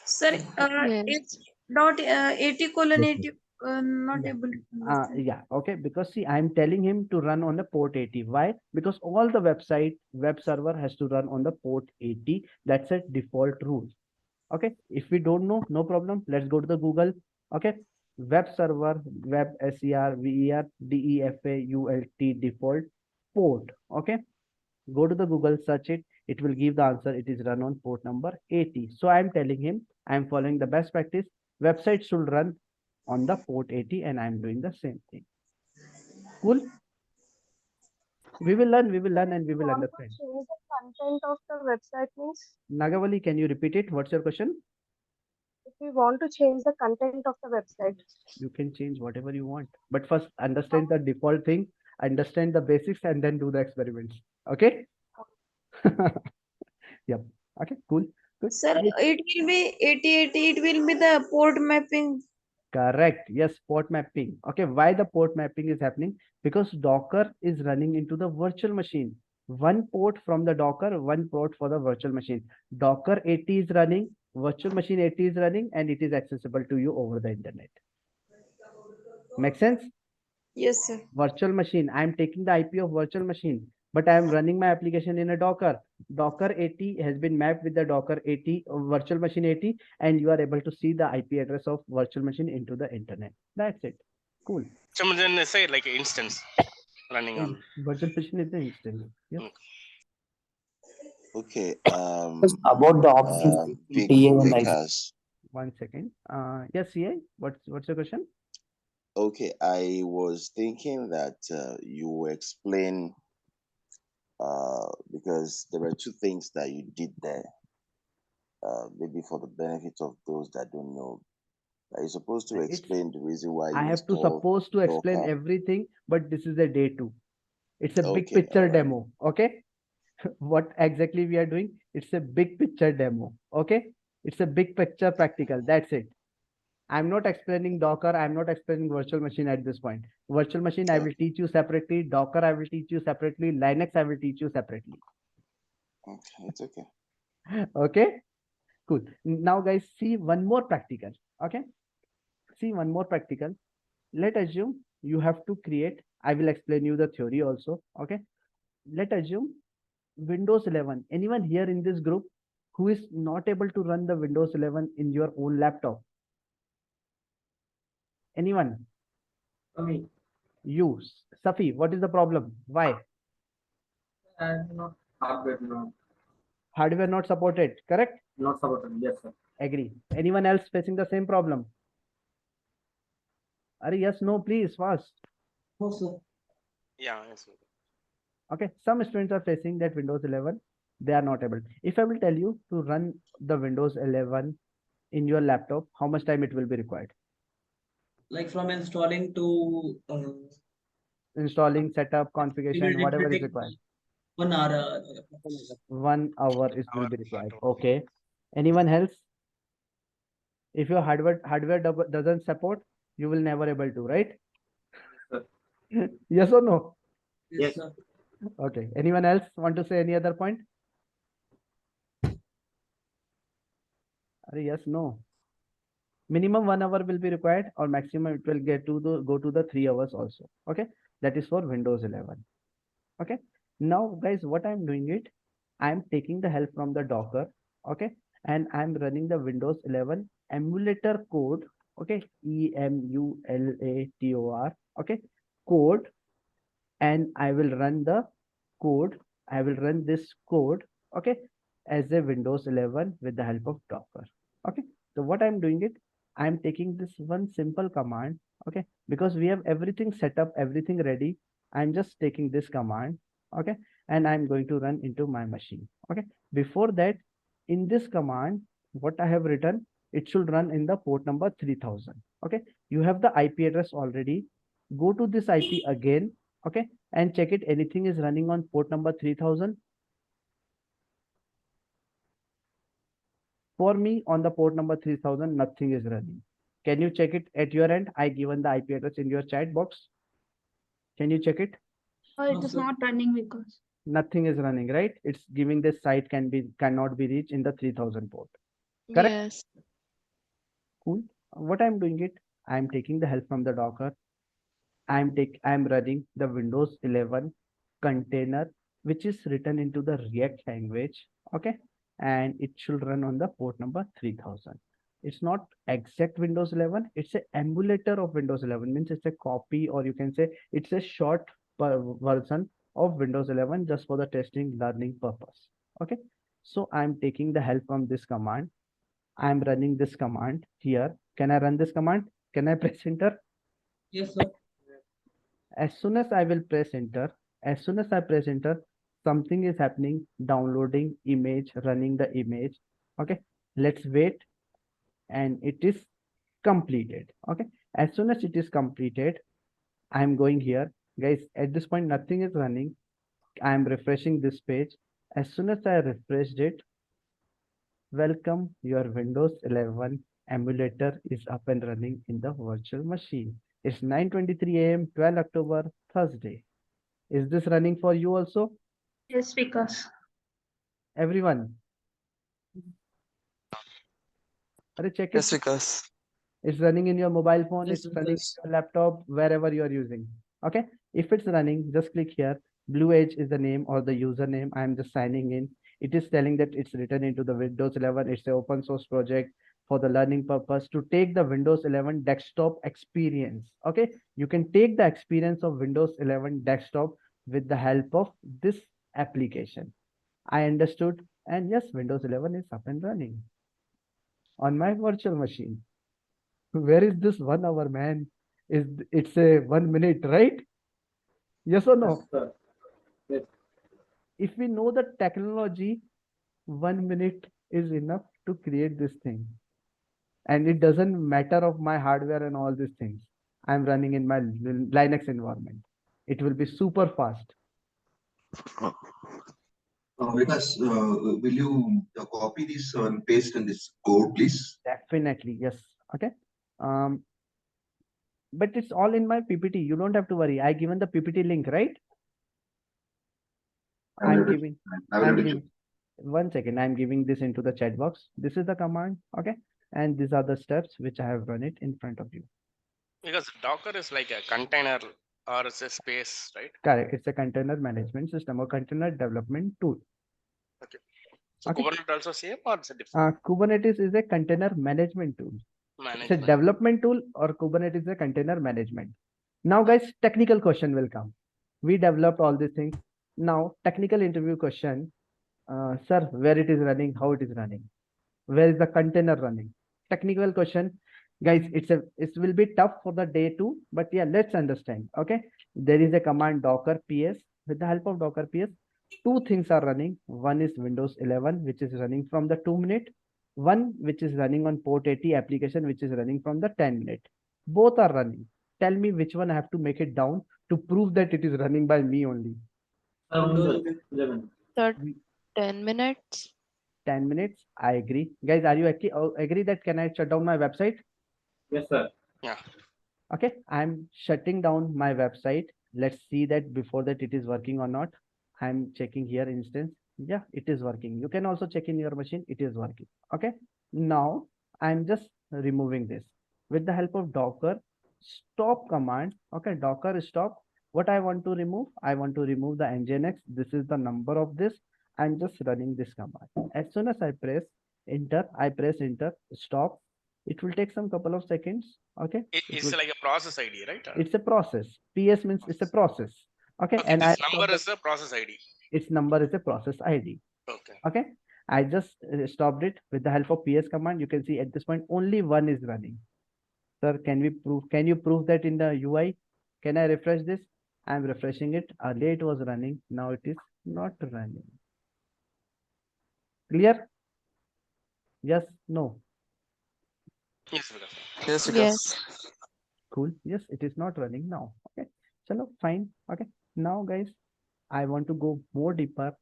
sir, Yes. it's dot 80 colon Yes, 80 not Yeah. able to understand. Yeah, okay, because see, I'm telling him to run on the port 80. Why? Because all the web server has to run on the port 80. That's a default rule. Okay, if we don't know, no problem. Let's go to the Google. Okay, web server, web server default port. Okay, go to the Google, search it. It will give the answer. It is run on port number 80. So I'm telling him I'm following the best practice. Website should run on the port 80, and I'm doing the same thing. Cool. We will learn, and we will understand. Change the content of the website means Nagavali, can you repeat it? What's your question? if we want to change the content of the website. You can change whatever you want, but first understand the default thing, understand the basics, and then do the experiments. Okay. Yep. Okay, cool. Good. Sir, it will be 8080. It will be the port mapping. Correct. Yes, port mapping. Okay, why the port mapping is happening? Because Docker is running into the virtual machine. One port from the Docker, one port for the virtual machine. Docker 80 is running, virtual machine 80 is running, and it is accessible to you over the internet. Make sense? Yes, sir. Virtual machine. I am taking the IP of virtual machine, but I am running my application in a Docker. Docker 80 has been mapped with the Docker 80 virtual machine 80, and you are able to see the IP address of virtual machine into the internet. That's it. Cool. Someone then say like instance running on virtual machine is the instance. Yep. Okay. About the options Vikas. One second. Yes, CA. What's your question? Okay, I was thinking that you explain because there were two things that you did there. Maybe for the benefit of those that don't know, are you supposed to explain the reason why I you have to supposed to explain everything, but this is a day 2. It's a big picture demo. Okay. What exactly we are doing? It's a big picture demo. Okay. It's a big picture practical. That's it. I'm not explaining Docker. I'm not explaining virtual machine at this point. Virtual machine, I will teach you separately. Docker, I will teach you separately. Linux, I will teach you separately. Okay, it's okay. Okay, cool. Now, guys, see one more practical. Okay, see one more practical. Let's assume you have to create. I will explain you the theory also. Okay, let's assume Windows 11. Anyone here in this group who is not able to run the Windows 11 in your own laptop? Anyone? You, Safi, what is the problem? Why? Not hardware, no. Hardware not supported, correct? Not supported, yes, sir. Agree. Anyone else facing the same problem? Are yes, no, please, fast. No, sir. Yeah, yes. Okay, some students are facing that Windows 11, they are not able. If I will tell you to run the Windows 11 in your laptop, how much time it will be required? Like from installing to Installing, setup, configuration, whatever is required. 1 hour. 1 hour is will be required. Okay. Anyone else? If your hardware doesn't support, you will never able to, right? Yes or no? Yes, sir. Okay. Anyone else want to say any other point? Yes, no. Minimum 1 hour will be required, or maximum it will get to the go to the 3 hours also. Okay. That is for Windows 11. Okay. Now, guys, what I'm doing it, I'm taking the help from the Docker. Okay. And I'm running the Windows 11 emulator code. Okay. EMULATOR. Okay. Code. And I will run the code. I will run this code. Okay. As a Windows 11 with the help of Docker. Okay. So what I'm doing it, I'm taking this one simple command. Okay. Because we have everything set up, everything ready. I'm just taking this command. Okay. And I'm going to run into my machine. Okay. Before that, in this command, what I have written, it should run in the port number 3000. Okay. You have the IP address already. Go to this IP again. Okay. And check it. Anything is running on port number 3000. For me, on the port number 3000, nothing is running. Can you check it at your end? I given the IP address in your chat box. Can you check it? It is not running because Nothing is running, right? It's giving this site cannot be reached in the 3000 port. Correct? Yes. Cool. What I'm doing it, I'm taking the help from the Docker. I'm running the Windows 11 container, which is written into the React language. Okay. And it should run on the port number 3000. It's not exact Windows 11. It's an emulator of Windows 11. Means it's a copy, or you can say it's a short version of Windows 11 just for the testing learning purpose. Okay. So I'm taking the help from this command. I'm running this command here. Can I run this command? Can I press enter? Yes, sir. As soon as I will press enter, as soon as I press enter, something is happening, downloading image, running the image. Okay. Let's wait. And it is completed. Okay. As soon as it is completed, I'm going here. Guys, at this point, nothing is running. I'm refreshing this page. As soon as I refreshed it, welcome, your Windows 11 emulator is up and running in the virtual machine. It's 9:23 a.m. 12 October, Thursday. Is this running for you also? yes, because Everyone? Check it. Yes, Vikas. It's running in your mobile phone, Yes, it's running Vikas. in your laptop, wherever you are using. Okay. If it's running, just click here. Blue Edge is the name or the username. I'm just signing in. It is telling that it's written into the Windows 11. It's an open source project for the learning purpose to take the Windows 11 desktop experience. Okay. You can take the experience of Windows 11 desktop with the help of this application. I understood. And yes, Windows 11 is up and running on my virtual machine. Where is this 1 hour, man? It's a 1 minute, right? Yes or no? Yes. If we know the technology, 1 minute is enough to create this thing. And it doesn't matter of my hardware and all these things. I'm running in my Linux environment. It will be super fast. Vikas, will you copy this and paste in this code, please? Definitely, yes. Okay. But it's all in my PPT. You don't have to worry. I given the PPT link, right? I'm giving 1 second. I'm giving this into the chat box. This is the command. Okay. And these are the steps which I have run it in front of you. Because Docker is like a container or it's a space, right? Correct. It's a container management system or container development tool. Okay. So Okay. Kubernetes also same or it's a different? Kubernetes is a container management tool. It's a development tool, or Kubernetes is a container management. Now, guys, technical question will come. We developed all these things. Now, technical interview question. Sir, where it is running, how it is running? Where is the container running? Technical question. Guys, it will be tough for the day 2, but yeah, let's understand. Okay, there is a command docker ps. With the help of docker ps, two things are running. One is Windows 11, which is running from the 2-minute. One which is running on port 80 application, which is running from the 10-minute. Both are running. Tell me which one I have to make it down to prove that it is running by me only. Sir, 10 minutes. 10 minutes. I agree. Guys, are you agree that can I shut down my website? Yes, sir. Yeah. Okay, I'm shutting down my website. Let's see that before that it is working or not. I'm checking here instance. Yeah, it is working. You can also check in your machine. It is working. Okay, now I'm just removing this with the help of docker stop command. Okay, docker stop. What I want to remove? I want to remove the nginx. This is the number of this. I'm just running this command. As soon as I press enter, stop. It will take some couple of seconds. Okay. It's like a process ID, right? It's a process. PS means it's a process. Okay. And this number is a process ID. Its number is a process ID. Okay. Okay. I just stopped it with the help of PS command. You can see at this point only one is running. Sir, can you prove that in the UI? Can I refresh this? I'm refreshing it. Earlier it was running. Now it is not running. Clear? Yes, no. Yes, Yes, Yes. Cool. Yes, it is not running now. Okay. Chalo, fine. Okay. Now, guys, I want to go more deeper.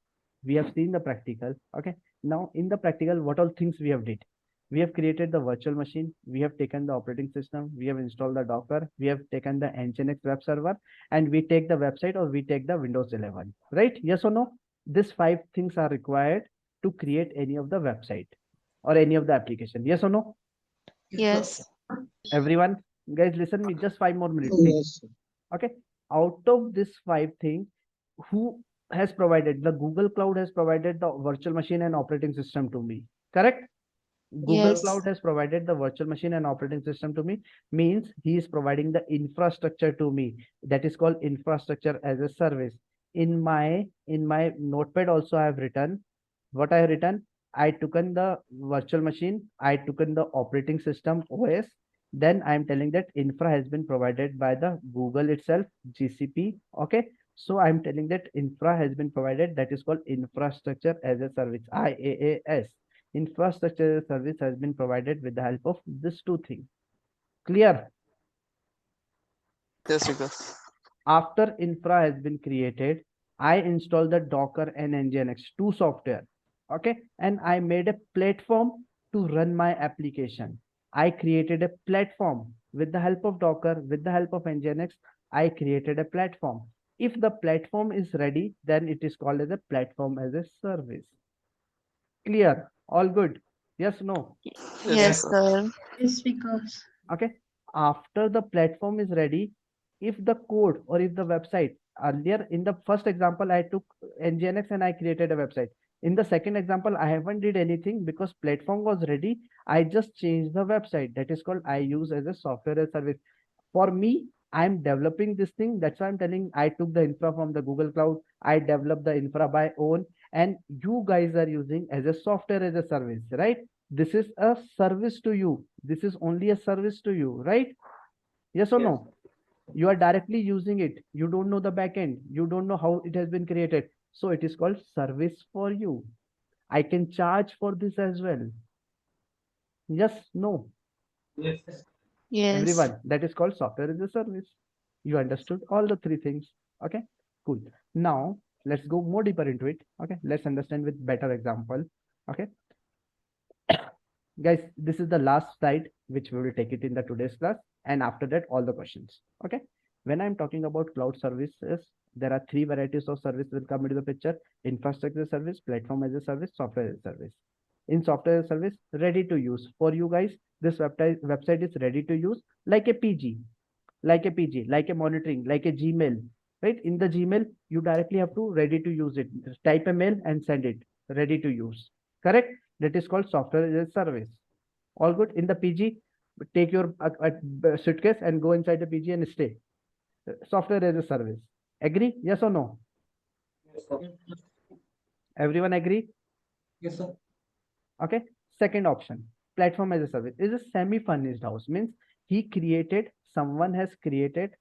We have seen the practical. Okay. Now, in the practical, what all things we have did? We have created the virtual machine. We have taken the operating system. We have installed the Docker. We have taken the Nginx web server, and we take the website or we take the Windows 11. Right? Yes or no? These 5 things are required to create any of the website or any of the application. Yes or no? Yes. Everyone, guys, listen me just 5 more minutes. Yes. Okay. Out of this 5 things, who has provided? The Google Cloud has provided the virtual machine and operating system to me. Correct? Google Yes. Cloud has provided the virtual machine and operating system to me, means he is providing the infrastructure to me. That is called infrastructure as a service. In my notepad also I have written what I have written. I took in the virtual machine, I took in the operating system OS. Then I am telling that infra has been provided by the Google itself, GCP. Okay. So I'm telling that infra has been provided. That is called infrastructure as a service, IAAS. Infrastructure as a service has been provided with the help of these 2 things. Clear? Yes, Vikas. After infra has been created, I installed the Docker and Nginx, 2 software. Okay. And I made a platform to run my application. I created a platform with the help of Docker, with the help of Nginx. I created a platform. If the platform is ready, then it is called as a platform as a service. Clear? All good? Yes, no? Yes, sir. Yes, Vikas. Okay. After the platform is ready, if the code or if the website, earlier in the first example, I took Nginx and I created a website. In the second example, I haven't did anything because platform was ready. I just changed the website. That is called I use as a software as a service. For me, I'm developing this thing. That's why I'm telling I took the infra from the Google Cloud. I developed the infra by own, and you guys are using as a software as a service, right? This is a service to you. This is only a service to you, right? Yes or no? You are directly using it. You don't know the backend. You don't know how it has been created. So it is called service for you. I can charge for this as well. Yes, no. Yes. Yes. Everyone, that is called software as a service. You understood all the 3 things. Okay, cool. Now let's go more deeper into it. Okay, let's understand with better example. Okay. Guys, this is the last slide which we will take it in the today's class, and after that all the questions. Okay. When I'm talking about cloud services, there are 3 varieties of service will come into the picture: infrastructure as a service, platform as a service, software as a service. In software as a service, ready to use for you guys. This website is ready to use, like a PG, like a monitoring, like a Gmail, right? In the Gmail, you directly have to ready to use it. Just type a mail and send it, ready to use. Correct? That is called software as a service. All good. In the PG, take your suitcase and go inside the PG and stay. Software as a service. Agree? Yes or no? Yes, sir. Everyone agree? Yes, sir. Okay. Second option, platform as a service. Is a semi-furnished house, means someone has created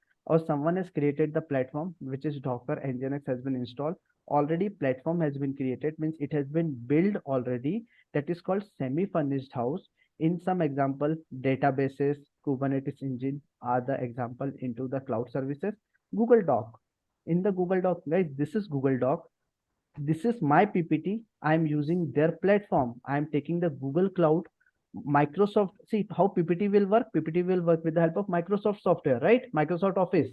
the platform, which is Docker, Nginx has been installed. Already platform has been created, means it has been built already. That is called semi-furnished house. In some example, databases, Kubernetes engine are the example into the cloud services. Google Doc. In the Google Doc, guys, this is Google Doc. This is my PPT. I'm using their platform. I'm taking the Google Cloud, Microsoft. See how PPT will work. PPT will work with the help of Microsoft software, right? Microsoft Office.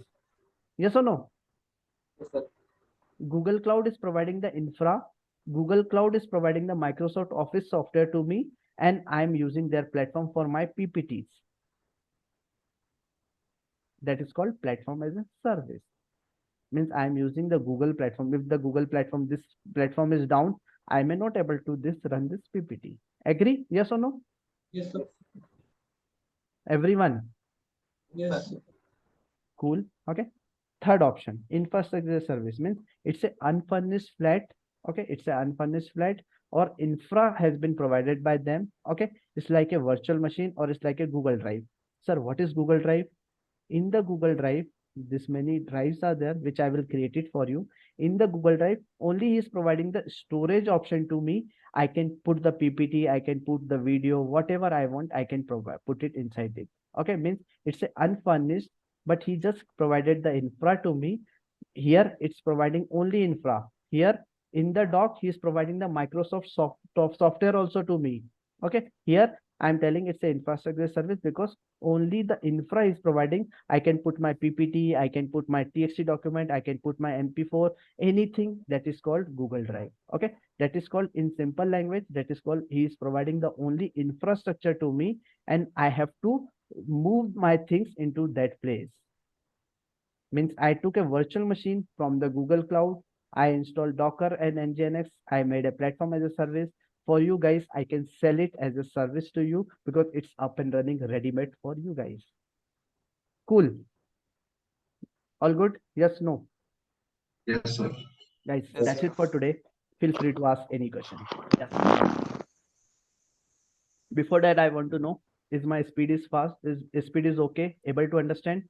Yes or no? Yes, sir. Google Cloud is providing the infra. Google Cloud is providing the Microsoft Office software to me, and I'm using their platform for my PPTs. That is called platform as a service. Means I'm using the Google platform. If the Google platform, this platform is down, I may not able to run this PPT. Agree? Yes or no? Yes, sir. Everyone? Yes. Sir. Cool. Okay. Third option, infrastructure service, means it's a unfurnished flat. Okay, it's a unfurnished flat, or infra has been provided by them. Okay, it's like a virtual machine, or it's like a Google Drive. Sir, what is Google Drive? In the Google Drive, this many drives are there, which I will create it for you. In the Google Drive, only he is providing the storage option to me. I can put the PPT, I can put the video, whatever I want, I can put it inside it. Okay, means it's a unfurnished, but he just provided the infra to me. Here it's providing only infra. Here in the doc, he is providing the Microsoft software also to me. Okay, here I'm telling it's an infrastructure service because only the infra is providing. I can put my PPT, I can put my TXT document, I can put my MP4, anything. That is called Google Drive. Okay, that is called, in simple language, that is called he is providing the only infrastructure to me, and I have to move my things into that place. Means I took a virtual machine from the Google Cloud, I installed Docker and Nginx, I made a platform as a service. For you guys, I can sell it as a service to you because it's up and running, ready-made for you guys. Cool. All good? Yes, no? Yes, sir. Guys, Yes, that's sir. it for today. Feel free to ask any question. Yes. Before that, I want to know, is my speed is fast? Is speed is okay? Able to understand?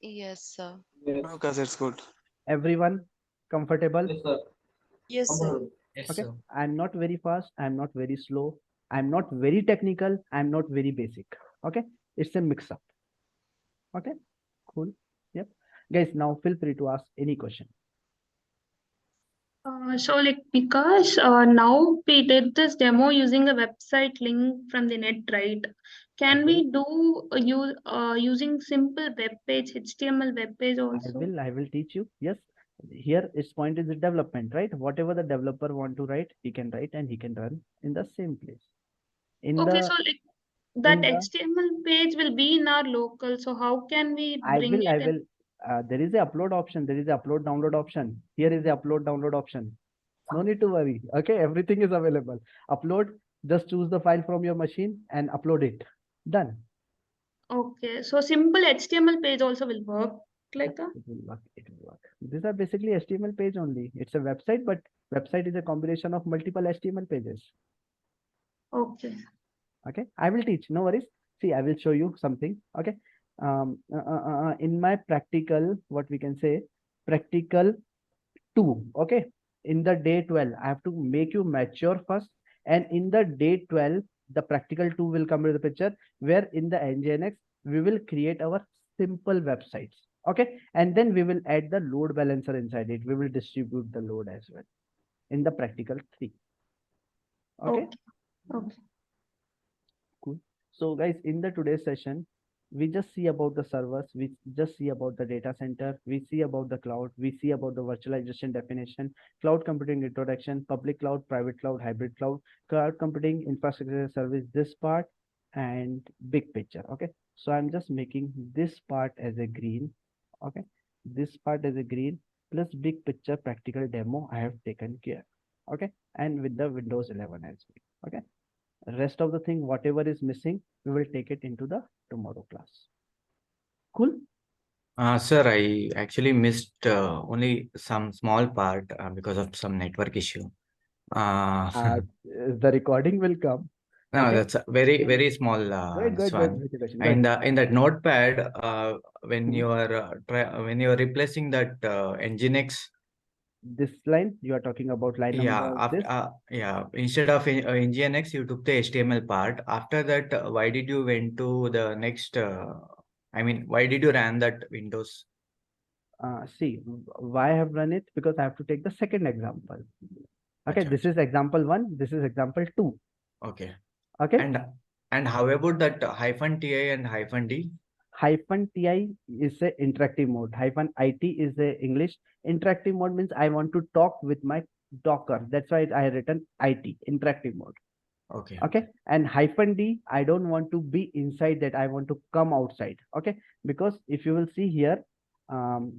Yes, sir. No, guys, it's good. Everyone comfortable? Yes, sir. Yes, sir. Yes, Okay, sir. I'm not very fast, I'm not very slow, I'm not very technical, I'm not very basic. Okay, it's a mix up. Okay, cool. Yep. Guys, now feel free to ask any question. So like because now we did this demo using a website link from the net, right? Can we do using simple web page, HTML web page also? I will teach you. Yes, here its point is the development, right? Whatever the developer want to write, he can write and he can run in the same place. Okay, so like that HTML page will be in our local. So how can we bring it in? There is a upload option. There is a upload download option. Here is the upload download option. No need to worry. Okay, everything is available. Upload, just choose the file from your machine and upload it. Done. Okay, so simple HTML page also will work like that? It will work. It will work. These are basically HTML page only. It's a website, but website is a combination of multiple HTML pages. Okay. Okay, I will teach. No worries. See, I will show you something. Okay. In my practical, what we can say, practical 2. Okay. In the day 12, I have to make you mature first. And in the day 12, the practical 2 will come to the picture, where in the Nginx, we will create our simple websites. Okay. And then we will add the load balancer inside it. We will distribute the load as well in the practical 3. Okay. Okay. Cool. So guys, in the today's session, we just see about the servers, we just see about the data center, we see about the cloud, we see about the virtualization definition, cloud computing introduction, public cloud, private cloud, hybrid cloud, cloud computing, infrastructure service, this part, and big picture. Okay, so I'm just making this part as a green. Okay, this part as a green, plus big picture practical demo I have taken care. Okay, and with the Windows 11 as well. Okay, rest of the thing, whatever is missing, we will take it into the tomorrow class. Cool. Sir, I actually missed only some small part because of some network issue. The recording will come. No, Okay. that's a very small Good, Swan. Good. And in that notepad, when Mhm. you are when you are replacing that Nginx, This line you are talking about line yeah, number after this. yeah, instead of Nginx, you took the HTML part. After that, why did you went to the next? I mean, why did you run that Windows? See why I have run it, because I have to take the second example. Okay, Acha, this is example 1, this is example 2. okay. Okay. And how about that -ti and -d? -ti is a interactive mode. -it is a English. Interactive mode means I want to talk with my Docker. That's why I written IT, interactive mode. Okay. Okay. And -d, I don't want to be inside that. I want to come outside. Okay. Because if you will see here,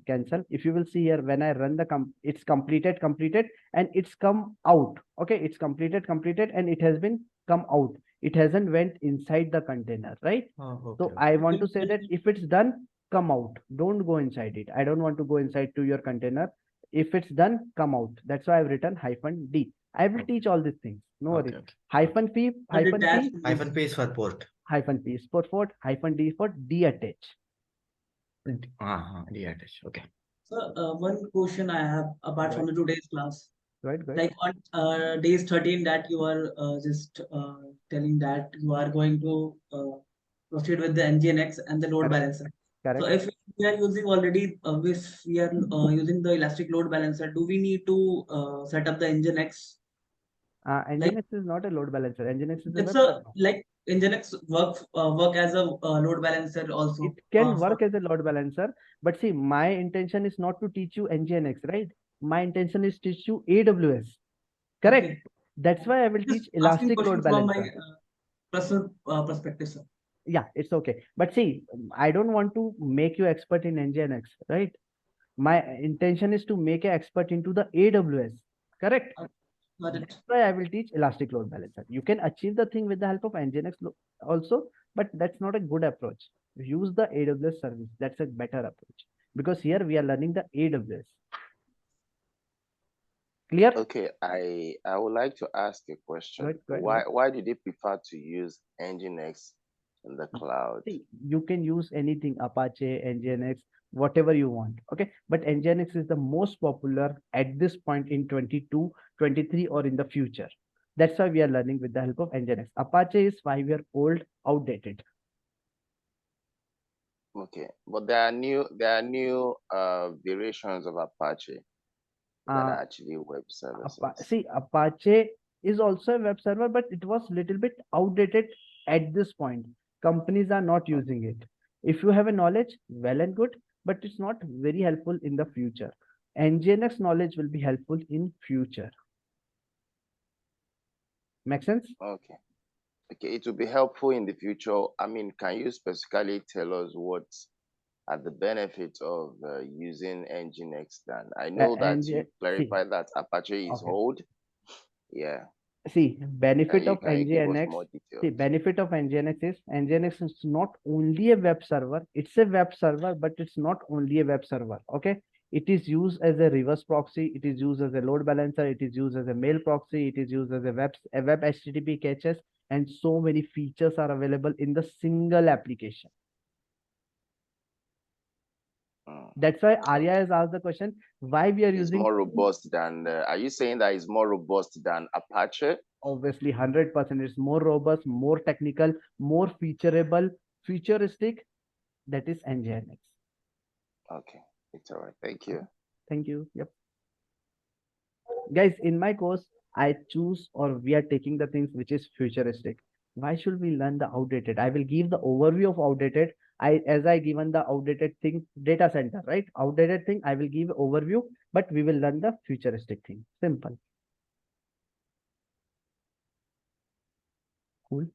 cancel. If you will see here, when I run the it's completed, and it's come out. Okay. It's completed, and it has been come out. It hasn't went inside the container, right? Oh, So okay. I want to say that if it's done, come out. Don't go inside it. I don't want to go inside to your container. If it's done, come out. That's why I've written -d. I will teach all these things. No worries. Okay. -p, -p is for port. -p is for port, -d for detach. Detach. Okay. So one question I have apart from the today's class. Right. Like on days 13 that you are just telling that you are going to proceed with the Nginx and the load balancer. So if we are using already, if we are using the elastic load balancer, do we need to set up the Nginx? Nginx is not a load balancer. Nginx is a It's web server. like Nginx work as a load balancer also. It can work as a load balancer, but see, my intention is not to teach you Nginx, right? My intention is to teach you AWS. Correct. Okay. That's why I will teach Asking elastic question load from balancer. my personal perspective, sir. Yeah, it's okay. But see, I don't want to make you expert in Nginx, right? My intention is to make an expert into the AWS. Correct. That's why I will teach elastic load balancer. You can achieve the thing with the help of Nginx also, but that's not a good approach. Use the AWS service. That's a better approach, because here we are learning the AWS. Clear? Okay, I would like to ask a question. Go ahead. Why do they prefer to use Nginx in the cloud? See, you can use anything, Apache, Nginx, whatever you want. Okay, but Nginx is the most popular at this point in 22, 23, or in the future. That's why we are learning with the help of Nginx. Apache is 5-year old, outdated. Okay, but there are new variations of Apache that are actually web services. See, Apache is also a web server, but it was little bit outdated at this point. Companies are not using it. If you have a knowledge, well and good, but it's not very helpful in the future. Nginx knowledge will be helpful in future. Make sense? Okay. Okay, it will be helpful in the future. I mean, can you specifically tell us what are the benefits of using Nginx then? I know that you clarified that Apache is old. Yeah. See, benefit of can you give us Nginx. more details? See, benefit of Nginx is Nginx is not only a web server. It's a web server, but it's not only a web server. Okay. It is used as a reverse proxy. It is used as a load balancer. It is used as a mail proxy. It is used as a web HTTP caches, and so many features are available in the single application. That's why Arya has asked the question, why we are using more robust than, are you saying that it's more robust than Apache? Obviously, 100%. It's more robust, more technical, more futuristic. That is Nginx. Okay, it's all right. Thank you. Thank you. Yep. Guys, in my course, I choose, or we are taking the things which is futuristic. Why should we learn the outdated? I will give the overview of outdated. As I given the outdated thing, data center, right? Outdated thing, I will give overview, but we will learn the futuristic thing. Simple. Cool.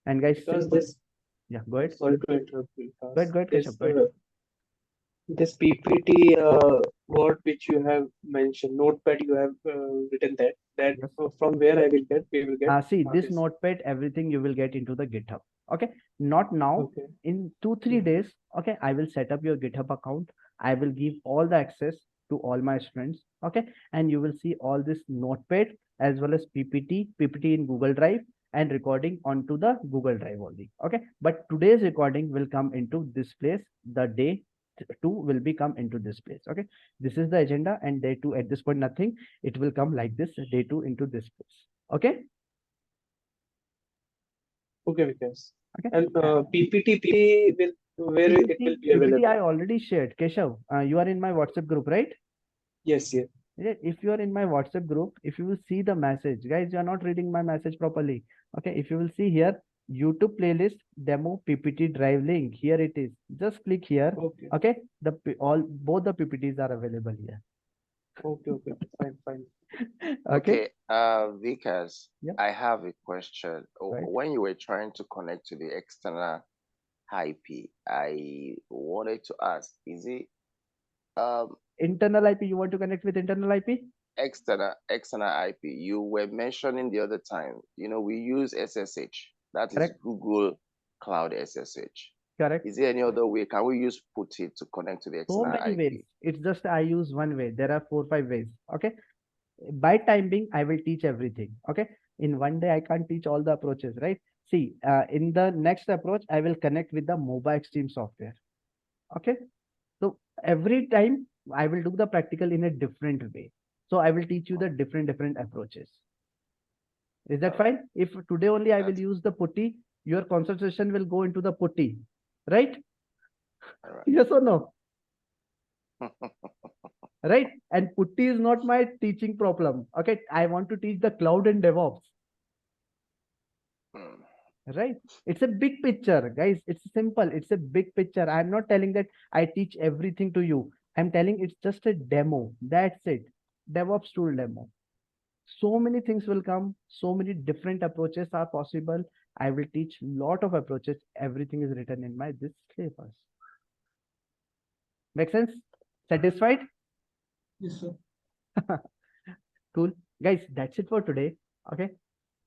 And guys, yeah, go ahead. Sorry to interrupt you. Go ahead, Keshav. This PPT word which you have mentioned, notepad you have written that yes. From where we will get. See, this notepad, everything you will get into the GitHub. Okay, not now. Okay. In 2-3 days. Okay, I will set up your GitHub account. I will give all the access to all my students. Okay, and you will see all this notepad as well as PPT in Google Drive, and recording onto the Google Drive only. Okay, but today's recording will come into this place. The day 2 will be come into this place. Okay, this is the agenda, and day 2 at this point nothing. It will come like this, day 2 into this place. Okay. Okay, Vikas. Okay. And PPT will where it will be available. PPT I already shared. Keshav, you are in my WhatsApp group, right? Yes, yes. If you are in my WhatsApp group, if you will see the message, guys, you are not reading my message properly. Okay, if you will see here, YouTube playlist demo PPT drive link, here it is. Just click here. Okay. Okay, both the PPTs are available here. Okay, okay, fine. Okay, Vikas, Yeah. I have a question. Right. When you were trying to connect to the external IP, I wanted to ask, is it internal IP? You want to connect with internal IP? external IP? You were mentioning the other time, we use SSH. That is Correct. Google Cloud SSH. Correct. Is there any other way? Can we use PuTTY to connect to the So external many IP? ways. It's just I use one way. There are 4-5 ways. Okay. By time being, I will teach everything. Okay. In one day, I can't teach all the approaches, right? See, in the next approach, I will connect with the mobile Extreme software. Okay. So every time I will do the practical in a different way. So I will teach you the different approaches. Is that fine? If today only I will use the PuTTY, your concentration will go into the PuTTY, right? Yes or no? Right? And PuTTY is not my teaching problem. Okay, I want to teach the Cloud and DevOps. Right? It's a big picture, guys. It's simple. It's a big picture. I'm not telling that I teach everything to you. I'm telling it's just a demo. That's it. DevOps tool demo. So many things will come. So many different approaches are possible. I will teach lot of approaches. Everything is written in my this syllabus. Make sense? Satisfied? Yes, sir. Cool. Guys, that's it for today. Okay.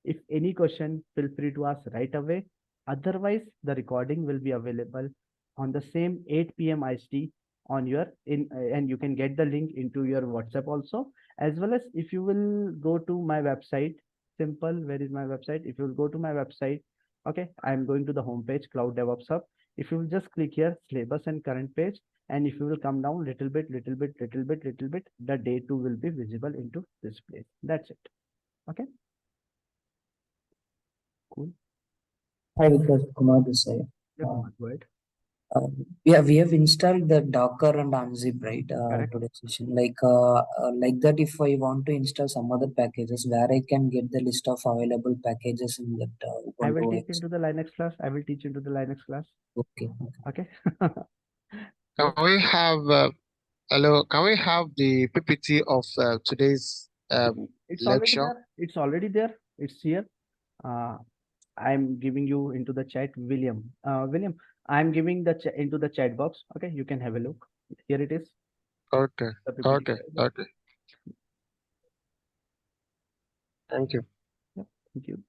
If any question, feel free to ask right away. Otherwise, the recording will be available on the same 8 p.m. IST on your and you can get the link into your WhatsApp also, as well as if you will go to my website. Simple. Where is my website? If you will go to my website, okay, I'm going to the home page, CloudDevOpsHub. If you will just click here, syllabus and current page, and if you will come down little bit, the day 2 will be visible into this place. That's it. Okay. Cool. Hi, Vikas, Kumar this side. Yeah, go ahead. Yeah, we have installed the Docker and Unzip, right? Today's session. Like that, if I want to install some other packages, where I can get the list of available packages in that. I will teach into the Linux class. Okay. Okay. Can we have hello? Can we have the PPT of today's It's lecture? already there. It's already there. It's here. I'm giving you into the chat, William. William, I'm giving the into the chat box. Okay, you can have a look. Here it is. Okay. Okay. Okay. Thank you. Yeah, thank you.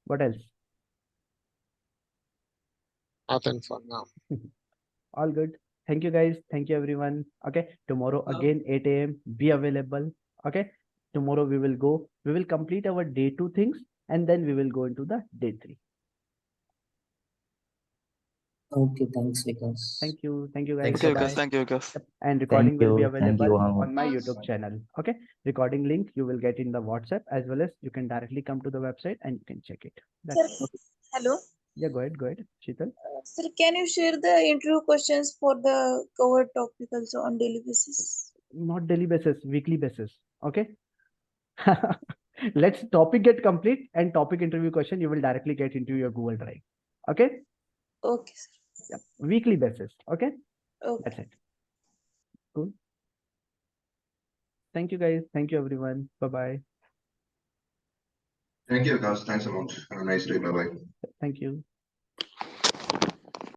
What else? Nothing for now. All good. Thank you, guys. Thank you, everyone. Okay, tomorrow again 8 a.m. Be available. Okay, tomorrow we will complete our day 2 things, and then we will go into the day 3. Okay, thanks, Vikas. Thank you, guys. Thank you, Vikas. Thank you, Vikas. And recording will be available on my YouTube channel. Okay, recording link you will get in the WhatsApp, as well as you can directly come to the website and you can check it. That's Sir, hello. Yeah, go ahead, Sheetal. Sir, can you share the interview questions for the covered topic also on daily basis? Not daily basis, weekly basis. Okay. Let's topic get complete, and topic interview question you will directly get into your Google Drive. Okay. Okay, sir. Yeah. Weekly basis. Okay. Okay. That's it. Cool. Thank you, guys. Thank you, everyone. Bye-bye. Thank you, Vikas. Thanks a lot. Have a nice day. Bye-bye. Thank you.